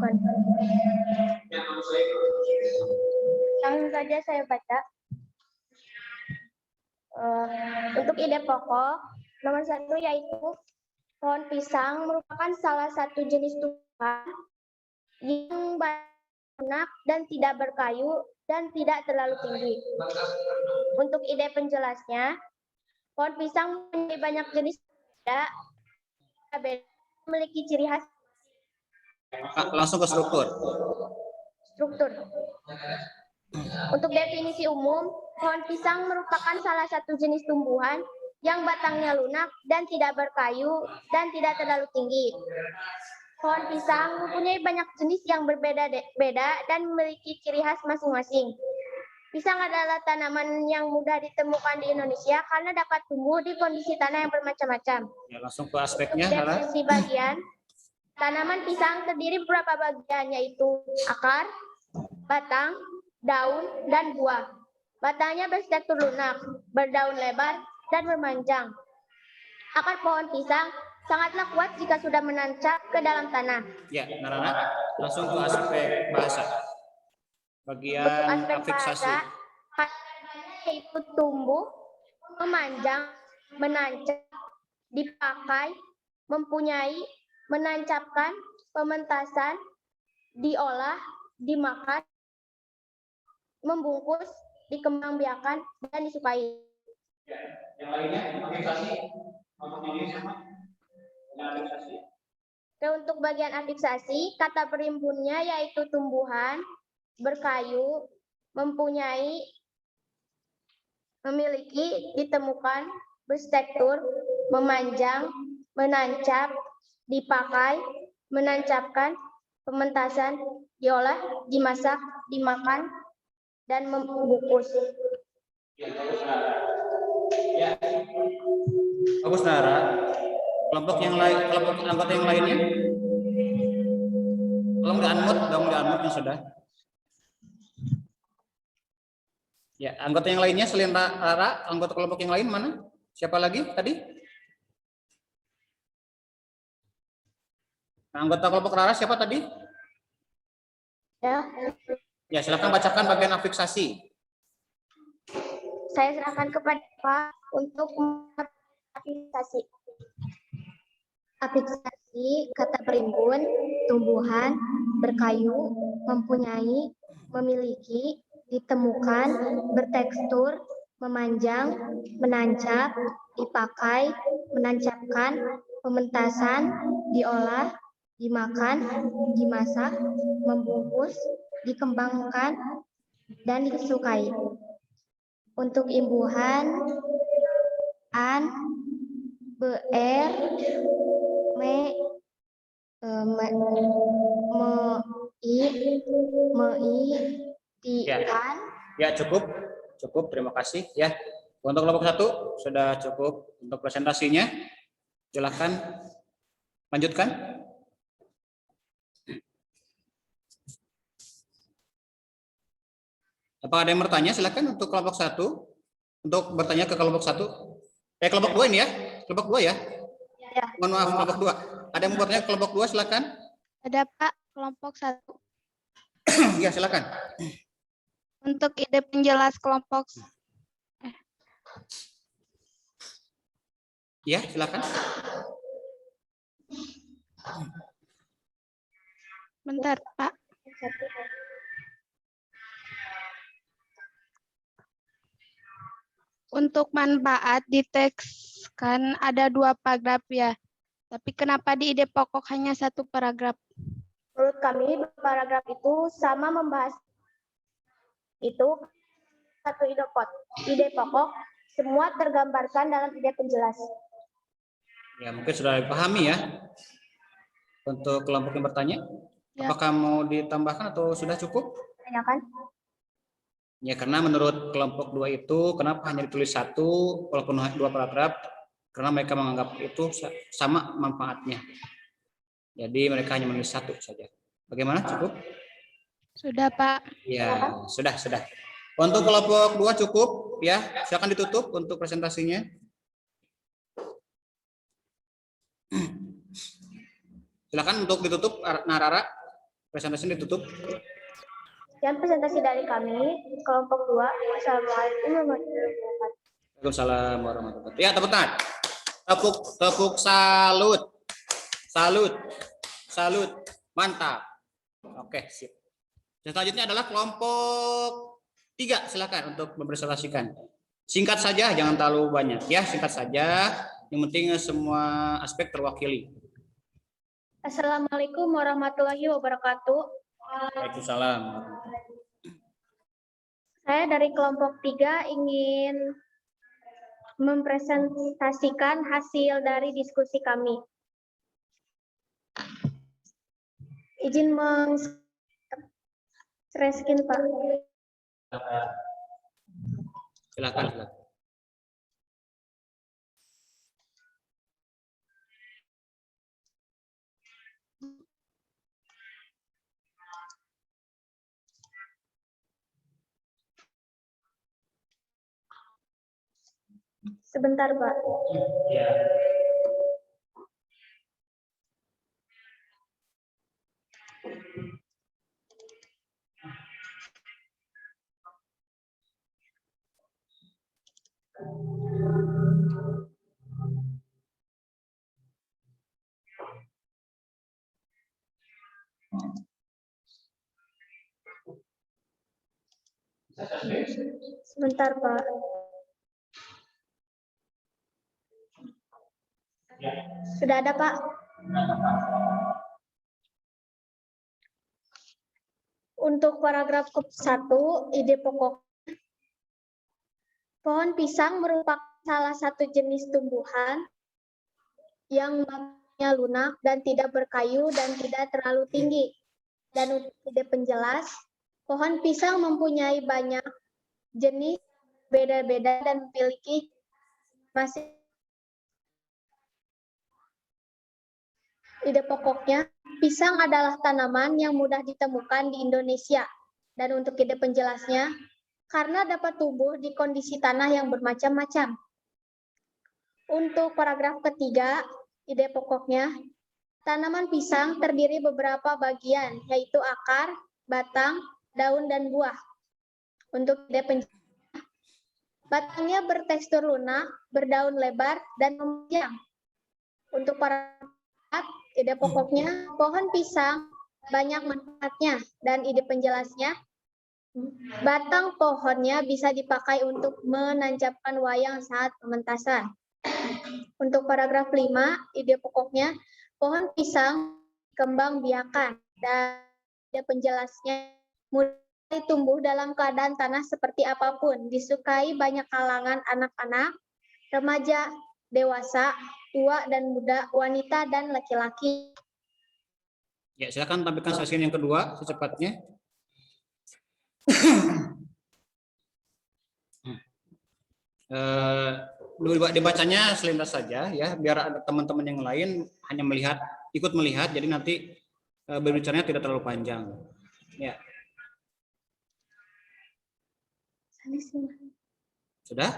bukan. Langsung saja saya baca. Untuk ide pokok, nomor 1 yaitu pohon pisang merupakan salah satu jenis tumbuhan yang lunak dan tidak berkayu dan tidak terlalu tinggi. Untuk ide penjelasnya, pohon pisang memiliki banyak jenis berbeda, memiliki ciri khas Langsung ke struktur. Untuk definisi umum, pohon pisang merupakan salah satu jenis tumbuhan yang batangnya lunak dan tidak berkayu dan tidak terlalu tinggi. Pohon pisang mempunyai banyak jenis yang berbeda-beda dan memiliki ciri khas masing-masing. Pisang adalah tanaman yang mudah ditemukan di Indonesia karena dapat tumbuh di kondisi tanah yang bermacam-macam. Ya, langsung ke aspeknya, Nara. Definisi bagian, tanaman pisang terdiri beberapa bagian yaitu akar, batang, daun, dan buah. Batangnya berstruktur lunak, berdaun lebar, dan memanjang. Akar pohon pisang sangatlah kuat jika sudah menancap ke dalam tanah. Ya, Narara, langsung ke aspek bahasa. Bagian Untuk aspek afiksasi. bahasa, yaitu tumbuh, memanjang, menancap, dipakai, mempunyai, menancapkan, pementasan, diolah, dimakan, membungkus, dikembangbiakan, dan disukai. Yang lainnya, afiksasi. Ini sama. Afiksasi. Untuk bagian afiksasi, kata perimpunnya yaitu tumbuhan, berkayu, mempunyai, memiliki, ditemukan, berstruktur, memanjang, menancap, dipakai, menancapkan, pementasan, diolah, dimasak, dimakan, dan membungkus. Bagus, Nara. Kelompok yang lain, kelompok anggota yang lainnya. Tolong di-unmute yang sudah. Ya, anggota yang lainnya selain Rara, anggota kelompok yang lain mana? Siapa lagi tadi? Nah, anggota kelompok Rara siapa tadi? Ya, Ya, silakan bacakan bagian afiksasi. saya serahkan kepada Pak untuk afiksasi. Afiksasi kata perimbun, tumbuhan, berkayu, mempunyai, memiliki, ditemukan, bertekstur, memanjang, menancap, dipakai, menancapkan, pementasan, diolah, dimakan, dimasak, membungkus, dikembangkan, dan disukai. Untuk imbuhan, an, ber, me, tian. Ya, cukup. Terima kasih ya. Untuk kelompok 1 sudah cukup untuk presentasinya. Silakan lanjutkan. Apa ada yang bertanya? Silakan untuk kelompok 1. Untuk bertanya ke kelompok 1. Kelompok 2 ini ya. Kelompok 2 ya. Ya. Mohon maaf, kelompok 2. Ada yang mau bertanya ke kelompok 2, silakan. Ada Pak, kelompok 1. Ya, silakan. Untuk ide penjelas kelompok Ya, silakan. bentar Pak. Untuk manfaat di teks kan ada 2 paragraf ya. Tapi kenapa di ide pokok hanya 1 paragraf? Menurut kami, paragraf itu sama membahas itu satu ide pokok, semua tergambarkan dalam ide penjelas. Ya, mungkin sudah dipahami ya. Untuk kelompok yang bertanya, Ya. apakah mau ditambahkan atau sudah cukup? Tanyakan. Ya, karena menurut kelompok 2 itu, kenapa hanya ditulis 1 walaupun 2 paragraf? Karena mereka menganggap itu sama manfaatnya. Jadi mereka hanya menulis 1 saja. Bagaimana? Cukup? Sudah Pak. Ya, sudah. Untuk kelompok 2 cukup ya. Silakan ditutup untuk presentasinya. Silakan untuk ditutup, Narara. Presentasinya ditutup. Sekian presentasi dari kami, kelompok 2. Wassalamualaikum warahmatullahi wabarakatuh. Waalaikumsalam warahmatullahi wabarakatuh. Ya, tepuk tangan. Tepuk salut. Mantap. Oke, sip. Selanjutnya adalah kelompok 3. Silakan untuk mempresentasikan. Singkat saja, jangan terlalu banyak ya, singkat saja. Yang penting semua aspek terwakili. Assalamualaikum warahmatullahi wabarakatuh. Waalaikumsalam. Saya dari kelompok 3 ingin mempresentasikan hasil dari diskusi kami. Izin share screen, Pak. Silakan. Sebentar, Pak. Ya. Sebentar, Pak. Sudah ada, Pak? Untuk paragraf 1, ide pokok. Pohon pisang merupakan salah satu jenis tumbuhan yang batangnya lunak dan tidak berkayu dan tidak terlalu tinggi. Dan untuk ide penjelas, pohon pisang mempunyai banyak jenis beda-beda dan memiliki masing. Ide pokoknya, pisang adalah tanaman yang mudah ditemukan di Indonesia. Dan untuk ide penjelasnya, karena dapat tumbuh di kondisi tanah yang bermacam-macam. Untuk paragraf ketiga, ide pokoknya, tanaman pisang terdiri beberapa bagian, yaitu akar, batang, daun, dan buah. Untuk ide penjelasnya, batangnya bertekstur lunak, berdaun lebar, dan memanjang. Untuk paragraf ide pokoknya, pohon pisang banyak manfaatnya, dan ide penjelasnya, batang pohonnya bisa dipakai untuk menancapkan wayang saat pementasan. Untuk paragraf 5, ide pokoknya, pohon pisang kembang biakan, dan ide penjelasnya, mulai tumbuh dalam keadaan tanah seperti apapun, disukai banyak kalangan anak-anak, remaja, dewasa, tua dan muda, wanita dan laki-laki. Ya, silakan tampilkan slide yang kedua secepatnya. Dibacanya selintas saja ya, biar ada teman-teman yang lain hanya ikut melihat, jadi nanti berbicaranya tidak terlalu panjang. Ya. Sudah?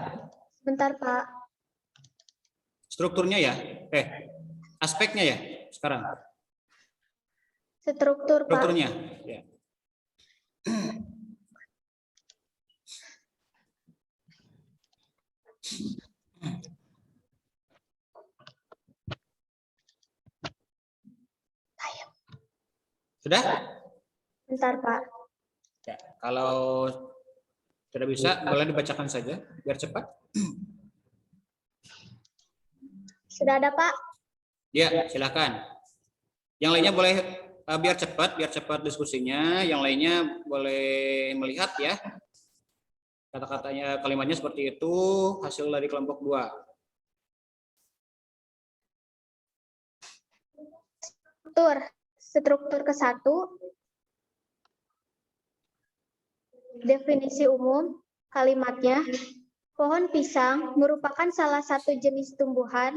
Sebentar, Pak. Strukturnya ya? Aspeknya ya sekarang? Struktur, Pak. Strukturnya. Ya. Sudah? Bentar, Pak. Ya, kalau tidak bisa, boleh dibacakan saja, biar cepat. Sudah ada, Pak? Ya, silakan. Yang lainnya boleh biar cepat diskusinya. Yang lainnya boleh melihat ya. Kata-katanya, kalimatnya seperti itu, hasil dari kelompok 2. Struktur ke-1. Definisi umum, kalimatnya, pohon pisang merupakan salah satu jenis tumbuhan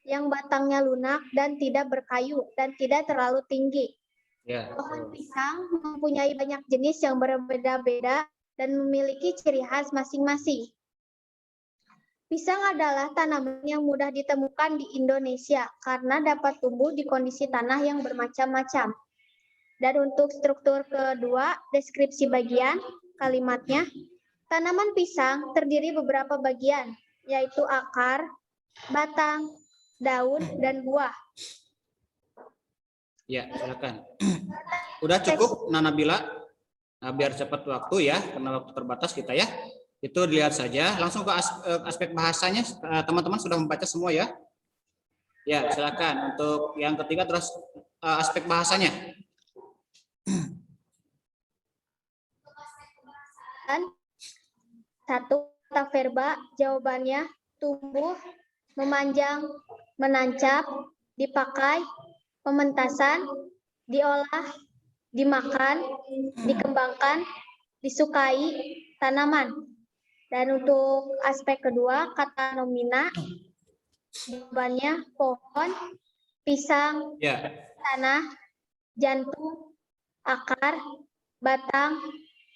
yang batangnya lunak dan tidak berkayu dan tidak terlalu tinggi. Ya. Pohon pisang mempunyai banyak jenis yang berbeda-beda dan memiliki ciri khas masing-masing. Pisang adalah tanaman yang mudah ditemukan di Indonesia karena dapat tumbuh di kondisi tanah yang bermacam-macam. Dan untuk struktur kedua, deskripsi bagian, kalimatnya, tanaman pisang terdiri beberapa bagian, yaitu akar, batang, daun, dan buah. Ya, silakan. Udah cukup, Nana Bila? Nah, biar cepat waktu ya, karena waktu terbatas kita ya. Itu dilihat saja. Langsung ke aspek bahasanya, teman-teman sudah membaca semua ya? Ya, silakan. Untuk yang ketiga terus aspek bahasanya. Satu, kata verba, jawabannya tumbuh, memanjang, menancap, dipakai, pementasan, diolah, dimakan, dikembangkan, disukai, tanaman. Dan untuk aspek kedua, kata nomina, jawabannya pohon, pisang, Ya. tanah, jantung, akar, batang,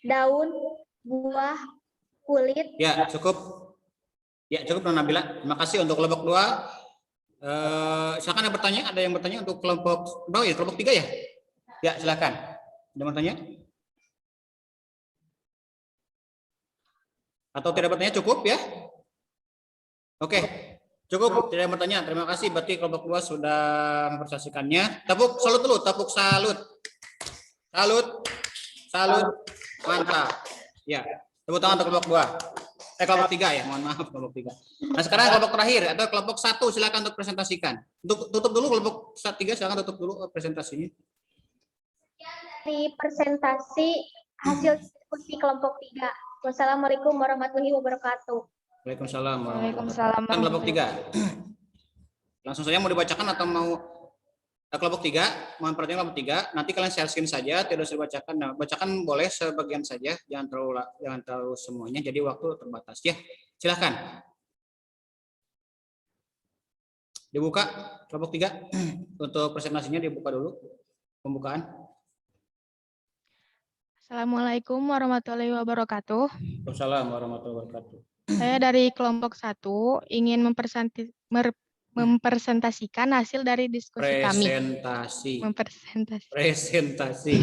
daun, buah, kulit. Ya, cukup. Ya, cukup Nona Bila. Terima kasih untuk kelompok 2. Silakan yang bertanya, ada yang bertanya untuk kelompok berapa ya? Kelompok 3 ya? Ya, silakan. Ada yang bertanya? Atau tidak bertanya cukup ya? Oke. Cukup, tidak bertanya. Terima kasih. Berarti kelompok 2 sudah mempresentasikannya. Tepuk salut dulu, tepuk salut. Salut. Mantap. Ya. Tepuk tangan untuk kelompok 2. Kelompok 3 ya, mohon maaf kelompok 3. Nah, sekarang kelompok terakhir atau kelompok 1 silakan untuk presentasikan. Untuk tutup dulu kelompok 3 silakan tutup dulu presentasinya. Di presentasi hasil diskusi kelompok 3. Wassalamualaikum warahmatullahi wabarakatuh. Waalaikumsalam warahmatullahi Waalaikumsalam wabarakatuh. Kelompok 3. Langsung saja mau dibacakan atau mau kelompok 3, mohon perhatian kelompok 3. Nanti kalian share screen saja, tidak usah dibacakan. Nah, bacakan boleh sebagian saja, jangan terlalu semuanya. Jadi waktu terbatas ya. Silahkan. Dibuka kelompok 3 untuk presentasinya dibuka dulu pembukaan. Assalamualaikum warahmatullahi wabarakatuh. Waalaikumsalam warahmatullahi wabarakatuh. Saya dari kelompok 1 ingin mempresentasikan hasil dari diskusi kami. Presentasi.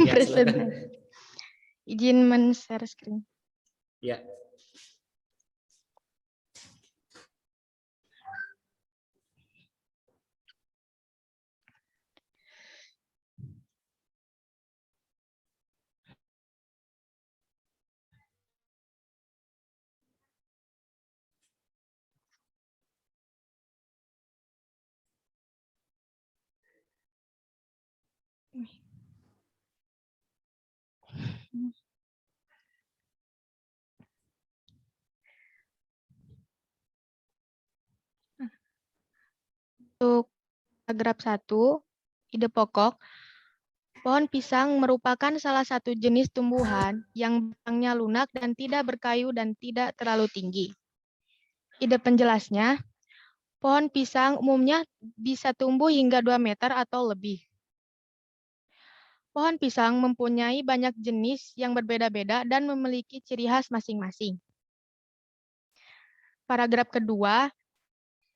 Ya, silakan. Izin men-share screen. Ya. Untuk paragraf 1, ide pokok, pohon pisang merupakan salah satu jenis tumbuhan yang batangnya lunak dan tidak berkayu dan tidak terlalu tinggi. Ide penjelasnya, pohon pisang umumnya bisa tumbuh hingga 2 meter atau lebih. Pohon pisang mempunyai banyak jenis yang berbeda-beda dan memiliki ciri khas masing-masing. paragraf kedua,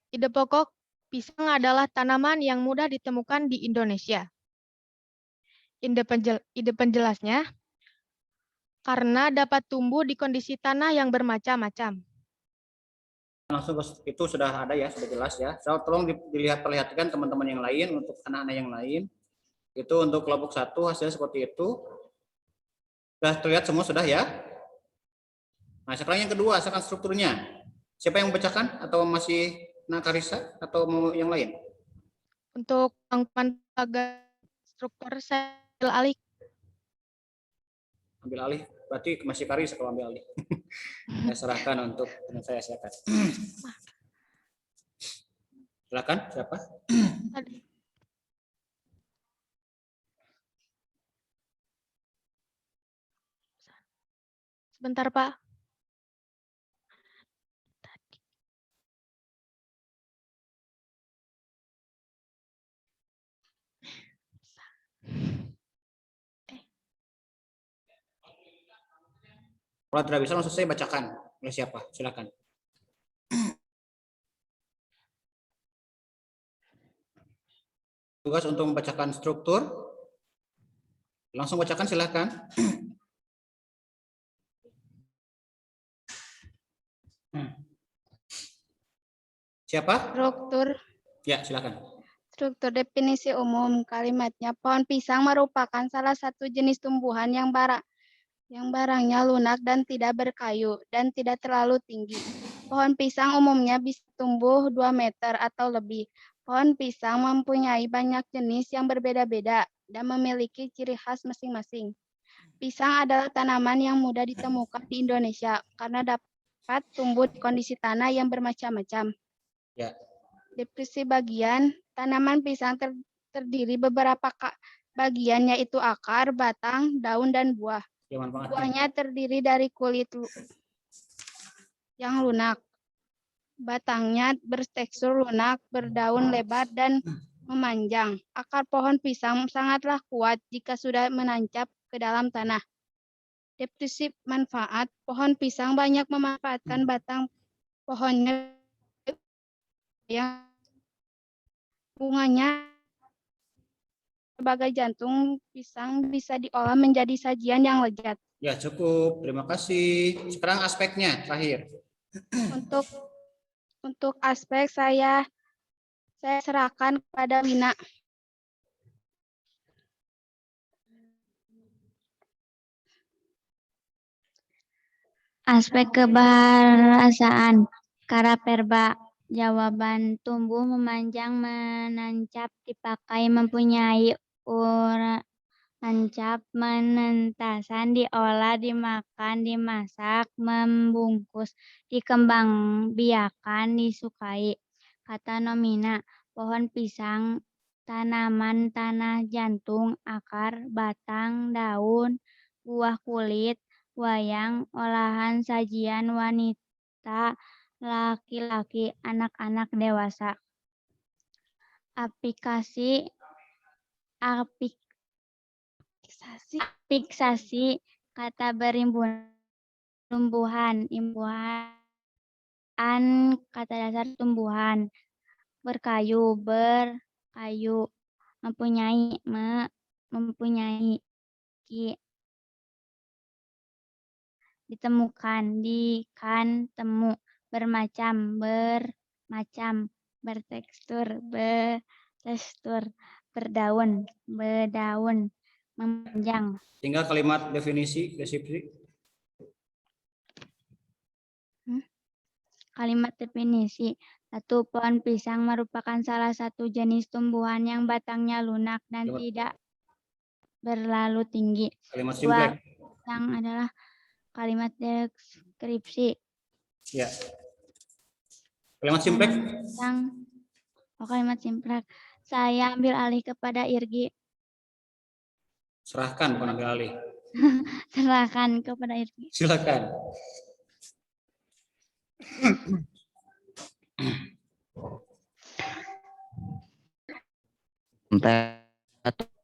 ide pokok pisang adalah tanaman yang mudah ditemukan di Indonesia. Ide penjelasnya, karena dapat tumbuh di kondisi tanah yang bermacam-macam. Langsung itu sudah ada ya, sudah jelas ya. So, tolong perlihatkan teman-teman yang lain, untuk anak-anak yang lain. Itu untuk kelompok 1 hasilnya seperti itu. Sudah terlihat semua sudah ya. Nah, sekarang yang kedua, sekarang strukturnya. Siapa yang membacakan atau masih Nakarisa atau mau yang lain? Untuk rangkuman struktur saya ambil alih. Ambil alih, berarti masih Karisa kalau ambil alih. Saya serahkan untuk teman saya, silakan. Silakan, siapa? Sebentar, Pak. Kalau tidak bisa langsung saya bacakan. Oleh siapa? Silakan. Tugas untuk membacakan struktur. Langsung bacakan, silakan. Siapa? Struktur Ya, silakan. Struktur definisi umum kalimatnya, pohon pisang merupakan salah satu jenis tumbuhan yang barangnya lunak dan tidak berkayu dan tidak terlalu tinggi. Pohon pisang umumnya bisa tumbuh 2 meter atau lebih. Pohon pisang mempunyai banyak jenis yang berbeda-beda dan memiliki ciri khas masing-masing. Pisang adalah tanaman yang mudah ditemukan di Indonesia karena dapat tumbuh di kondisi tanah yang bermacam-macam. Ya. Deskripsi bagian, tanaman pisang terdiri beberapa bagian, yaitu akar, batang, daun, dan buah. Buahnya terdiri dari kulit yang lunak. Batangnya bertekstur lunak, berdaun lebar, dan memanjang. Akar pohon pisang sangatlah kuat jika sudah menancap ke dalam tanah. Deskripsi manfaat, pohon pisang banyak memanfaatkan batang pohonnya yang bunganya sebagai jantung pisang bisa diolah menjadi sajian yang lezat. Ya, cukup. Terima kasih. Sekarang aspeknya terakhir. Untuk aspek saya serahkan kepada Wina. Aspek kebahasaan, karaperba, jawaban tumbuh, memanjang, menancap, dipakai, mempunyai, menancap, menentasan, diolah, dimakan, dimasak, membungkus, dikembang biakan, disukai. Kata nomina, pohon pisang, tanaman tanah jantung, akar, batang, daun, buah kulit, wayang, olahan sajian, wanita, laki-laki, anak-anak, dewasa. Aplikasi kata tumbuhan, imbuhan, kata dasar tumbuhan, berkayu, mempunyai, mempunyai, ditemukan, temu, bermacam, bertekstur, berdaun, memanjang. Tinggal kalimat definisi, deskripsi. Kalimat definisi. 1. Pohon pisang merupakan salah satu jenis tumbuhan yang batangnya lunak dan tidak berlalu tinggi. Kalimat 2. simplek. Pisang adalah kalimat deskripsi. Ya. Kalimat simplek. Kalimat simplek. Saya ambil alih kepada Irgi. Serahkan, bukan ambil alih. Serahkan kepada Irgi. Silakan.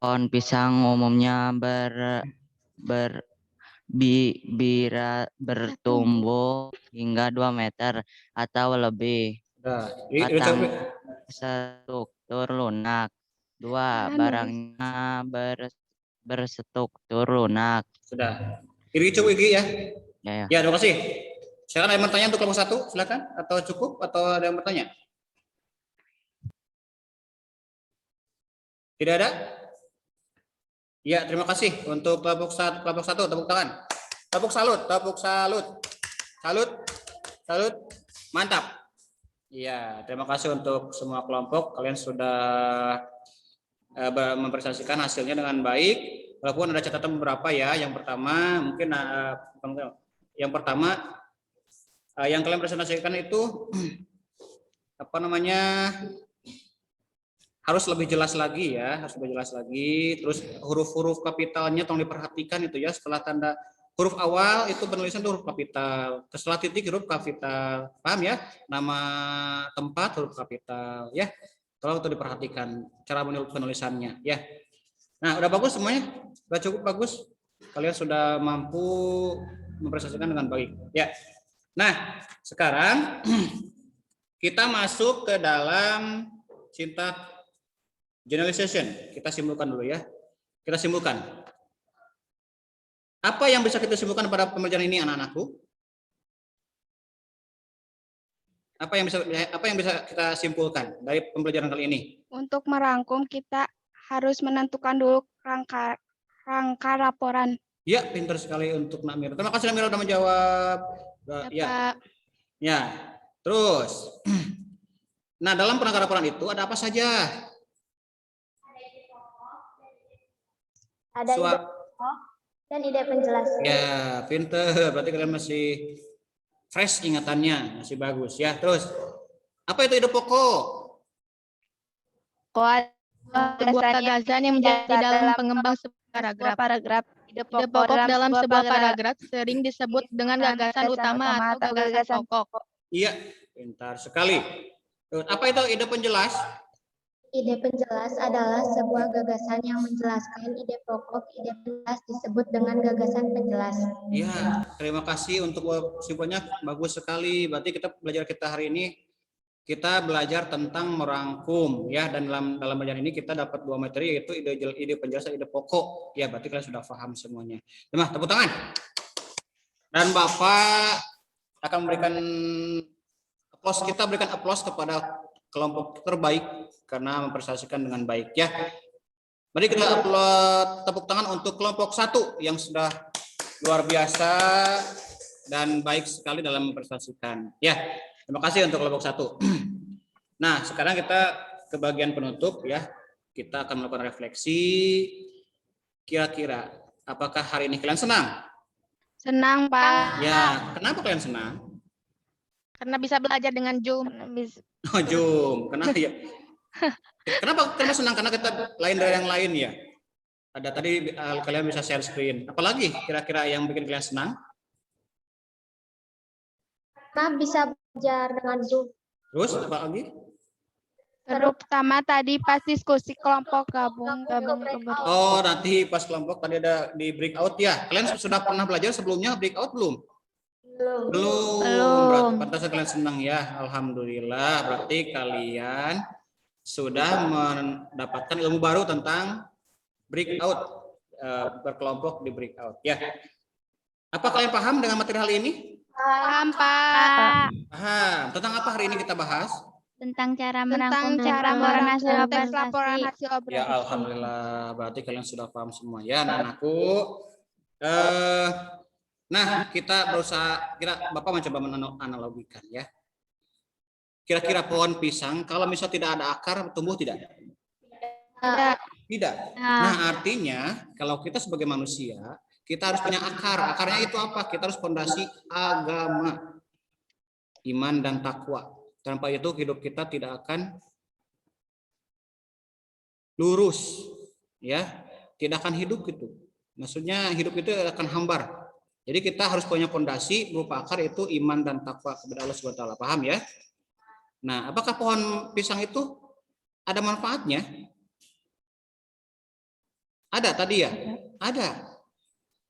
Pohon pisang umumnya bertumbuh hingga 2 meter atau lebih. Nah, Batang berstruktur lunak. 2. Barangnya berstruktur lunak. sudah. Iri cukup Igi ya. Ya, ya. Ya, terima kasih. Silakan ada yang bertanya untuk kelompok 1, silakan. Atau cukup atau ada yang bertanya? Tidak ada? Ya, terima kasih untuk kelompok 1, tepuk tangan. Tepuk salut, salut. Salut. Mantap. Iya, terima kasih untuk semua kelompok. Kalian sudah mempresentasikan hasilnya dengan baik. Walaupun ada catatan beberapa ya. Yang pertama mungkin yang kalian presentasikan itu apa namanya, harus lebih jelas lagi ya, harus lebih jelas lagi. Terus huruf-huruf kapitalnya tolong diperhatikan itu ya. Setelah tanda huruf awal itu penulisan huruf kapital, setelah titik huruf kapital, paham ya? Nama tempat huruf kapital ya. Tolong itu diperhatikan cara penulisannya ya. Nah, udah bagus semuanya? Udah cukup bagus? Kalian sudah mampu mempresentasikan dengan baik ya. Nah, sekarang kita masuk ke dalam syntax generalization. Kita simpulkan dulu ya. Kita simpulkan. Apa yang bisa kita simpulkan pada pembelajaran ini, anak-anakku? Apa yang bisa kita simpulkan dari pembelajaran kali ini? Untuk merangkum kita harus menentukan dulu rangka laporan. Ya, pintar sekali untuk Namira. Terima kasih Namira sudah menjawab. Ya. Ya. Terus. Nah, dalam penangkaran laporan itu ada apa saja? Ada ide pokok dan ide penjelasan. Ya, pintar. Berarti kalian masih fresh ingatannya, masih bagus ya. Terus, apa itu ide pokok? Sebuah gagasan yang menjadi dalam pengembang sebuah paragraf. Ide pokok dalam sebuah paragraf sering disebut dengan gagasan utama atau gagasan pokok. Iya, pintar sekali. Terus, apa itu ide penjelas? Ide penjelas adalah sebuah gagasan yang menjelaskan ide pokok. Ide penjelas disebut dengan gagasan penjelas. Iya, terima kasih untuk simpelnya, bagus sekali. Berarti kita hari ini kita belajar tentang merangkum ya, dan dalam belajar ini kita dapat 2 materi, yaitu ide penjelasan, ide pokok. Ya, berarti kalian sudah paham semuanya. Nah, tepuk tangan. Dan Bapak akan memberikan aplaus, kita berikan aplaus kepada kelompok terbaik karena mempresentasikan dengan baik ya. Mari kita upload tepuk tangan untuk kelompok 1 yang sudah luar biasa dan baik sekali dalam mempresentasikan. Ya, terima kasih untuk kelompok 1. Nah, sekarang kita ke bagian penutup ya. Kita akan melakukan refleksi. Kira-kira apakah hari ini kalian senang? Senang, Pak. Ya, kenapa kalian senang? Karena bisa belajar dengan Zoom. Oh, Zoom. Kenapa ya? Kenapa senang? Karena kita lain dari yang lain ya. Ada tadi kalian bisa share screen. Apalagi kira-kira yang bikin kalian senang? Karena bisa belajar dengan Zoom. Terus apa lagi? Terutama tadi pas diskusi kelompok gabung. Oh, nanti pas kelompok tadi ada di breakout ya. Kalian sudah pernah belajar sebelumnya breakout belum? Belum. Berarti kalian senang ya. Alhamdulillah. Berarti kalian sudah mendapatkan ilmu baru tentang breakout, berkelompok di breakout ya. Apa kalian paham dengan materi hari ini? Paham, Pak. Paham. Tentang apa hari ini kita bahas? Tentang cara Tentang merangkum cara laporan hasil merangkum laporan observasi. hasil Ya, observasi. alhamdulillah. Berarti kalian sudah paham semua ya, anak-anakku. Nah, kita berusaha, Bapak mencoba menanalogikan ya. Kira-kira pohon pisang kalau misalnya tidak ada akar, tumbuh tidak? Tidak. Nah, artinya kalau kita sebagai manusia, kita harus punya akar. Akarnya itu apa? Kita harus fondasi agama, iman dan takwa. Tanpa itu hidup kita tidak akan lurus, ya, tidak akan hidup gitu. Maksudnya hidup itu akan hambar. Jadi kita harus punya fondasi berupa akar, itu iman dan takwa kepada Allah Subhanahu wa taala. Paham ya? Nah, apakah pohon pisang itu ada manfaatnya? Ada tadi ya? Ada.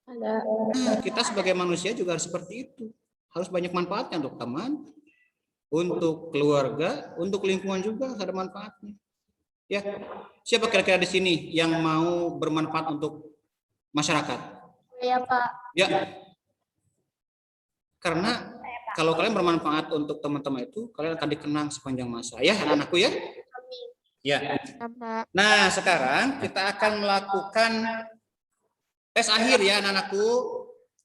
Nah, kita sebagai manusia juga harus seperti itu. Harus banyak manfaatnya untuk teman, untuk keluarga, untuk lingkungan juga harus ada manfaatnya. Ya, siapa kira-kira di sini yang mau bermanfaat untuk masyarakat? Ya, Pak. Ya, karena kalau kalian bermanfaat untuk teman-teman itu, kalian akan dikenang sepanjang masa. Ya, anak-anakku ya. Ya. Nah, sekarang kita akan melakukan tes akhir ya, anak-anakku.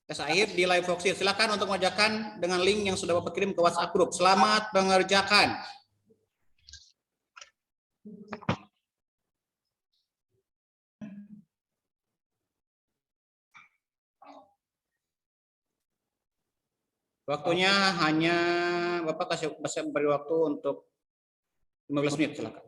Tes akhir di live Voxir. Silakan untuk mengerjakan dengan link yang sudah Bapak kirim ke WhatsApp group. Selamat mengerjakan. Waktunya hanya Bapak kasih beri waktu untuk 15 menit, silakan.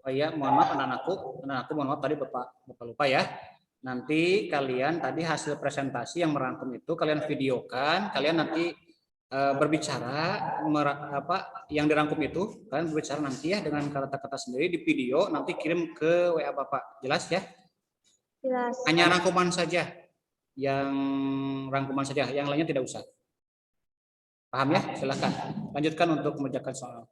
Oh iya, mohon maaf anak-anakku mohon maaf tadi Bapak lupa ya. Nanti kalian tadi hasil presentasi yang merangkum itu kalian videokan, kalian nanti berbicara yang dirangkum itu, kalian berbicara nanti ya dengan kata-kata sendiri di video, nanti kirim ke WA Bapak. Jelas ya? Jelas. Hanya rangkuman saja. Yang lainnya tidak usah. Paham ya? Silakan. Lanjutkan untuk mengerjakan soal.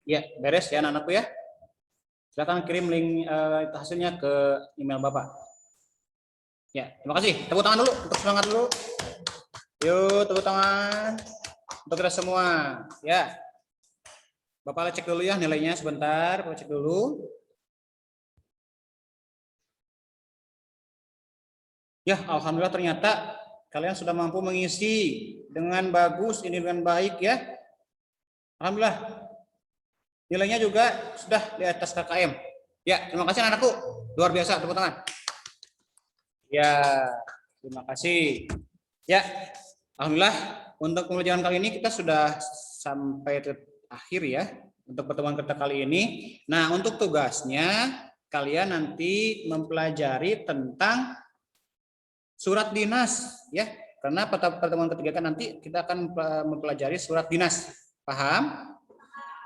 Ya, beres ya anak-anakku ya. Silakan kirim link hasilnya ke email Bapak. Ya, terima kasih. Tepuk tangan dulu untuk semangat dulu. Yuk, tepuk tangan untuk kita semua. Ya. Bapak cek dulu ya nilainya sebentar, Bapak cek dulu. Ya, alhamdulillah ternyata kalian sudah mampu mengisi dengan bagus, ini dengan baik ya. Alhamdulillah. Nilainya juga sudah di atas KKM. Ya, terima kasih anakku. Luar biasa, tepuk tangan. Ya, terima kasih. Ya, alhamdulillah untuk pembelajaran kali ini kita sudah sampai akhir ya untuk pertemuan kita kali ini. Nah, untuk tugasnya kalian nanti mempelajari tentang surat dinas ya. Karena pada pertemuan ketiga kan nanti kita akan mempelajari surat dinas. Paham?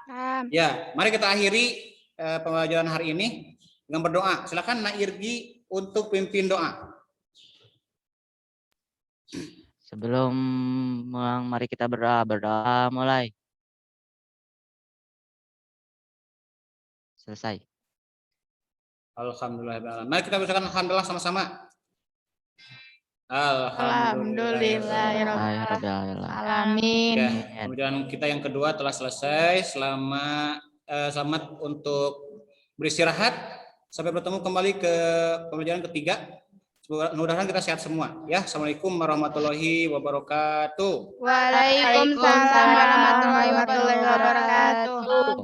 Paham. Ya, mari kita akhiri pembelajaran hari ini dengan berdoa. Silakan Nak Irgi untuk pimpin doa. Sebelum pulang, mari kita berdoa. Berdoa mulai. Selesai. Alhamdulillah. Mari kita ucapkan alhamdulillah sama-sama. Alhamdulillahirobbilalamin. Ya, kemudian kita yang kedua telah selesai. Selamat untuk beristirahat. Sampai bertemu kembali ke pembelajaran ketiga. Mudah-mudahan kita sehat semua. Ya, assalamualaikum warahmatullahi wabarakatuh. Waalaikumsalam warahmatullahi wabarakatuh.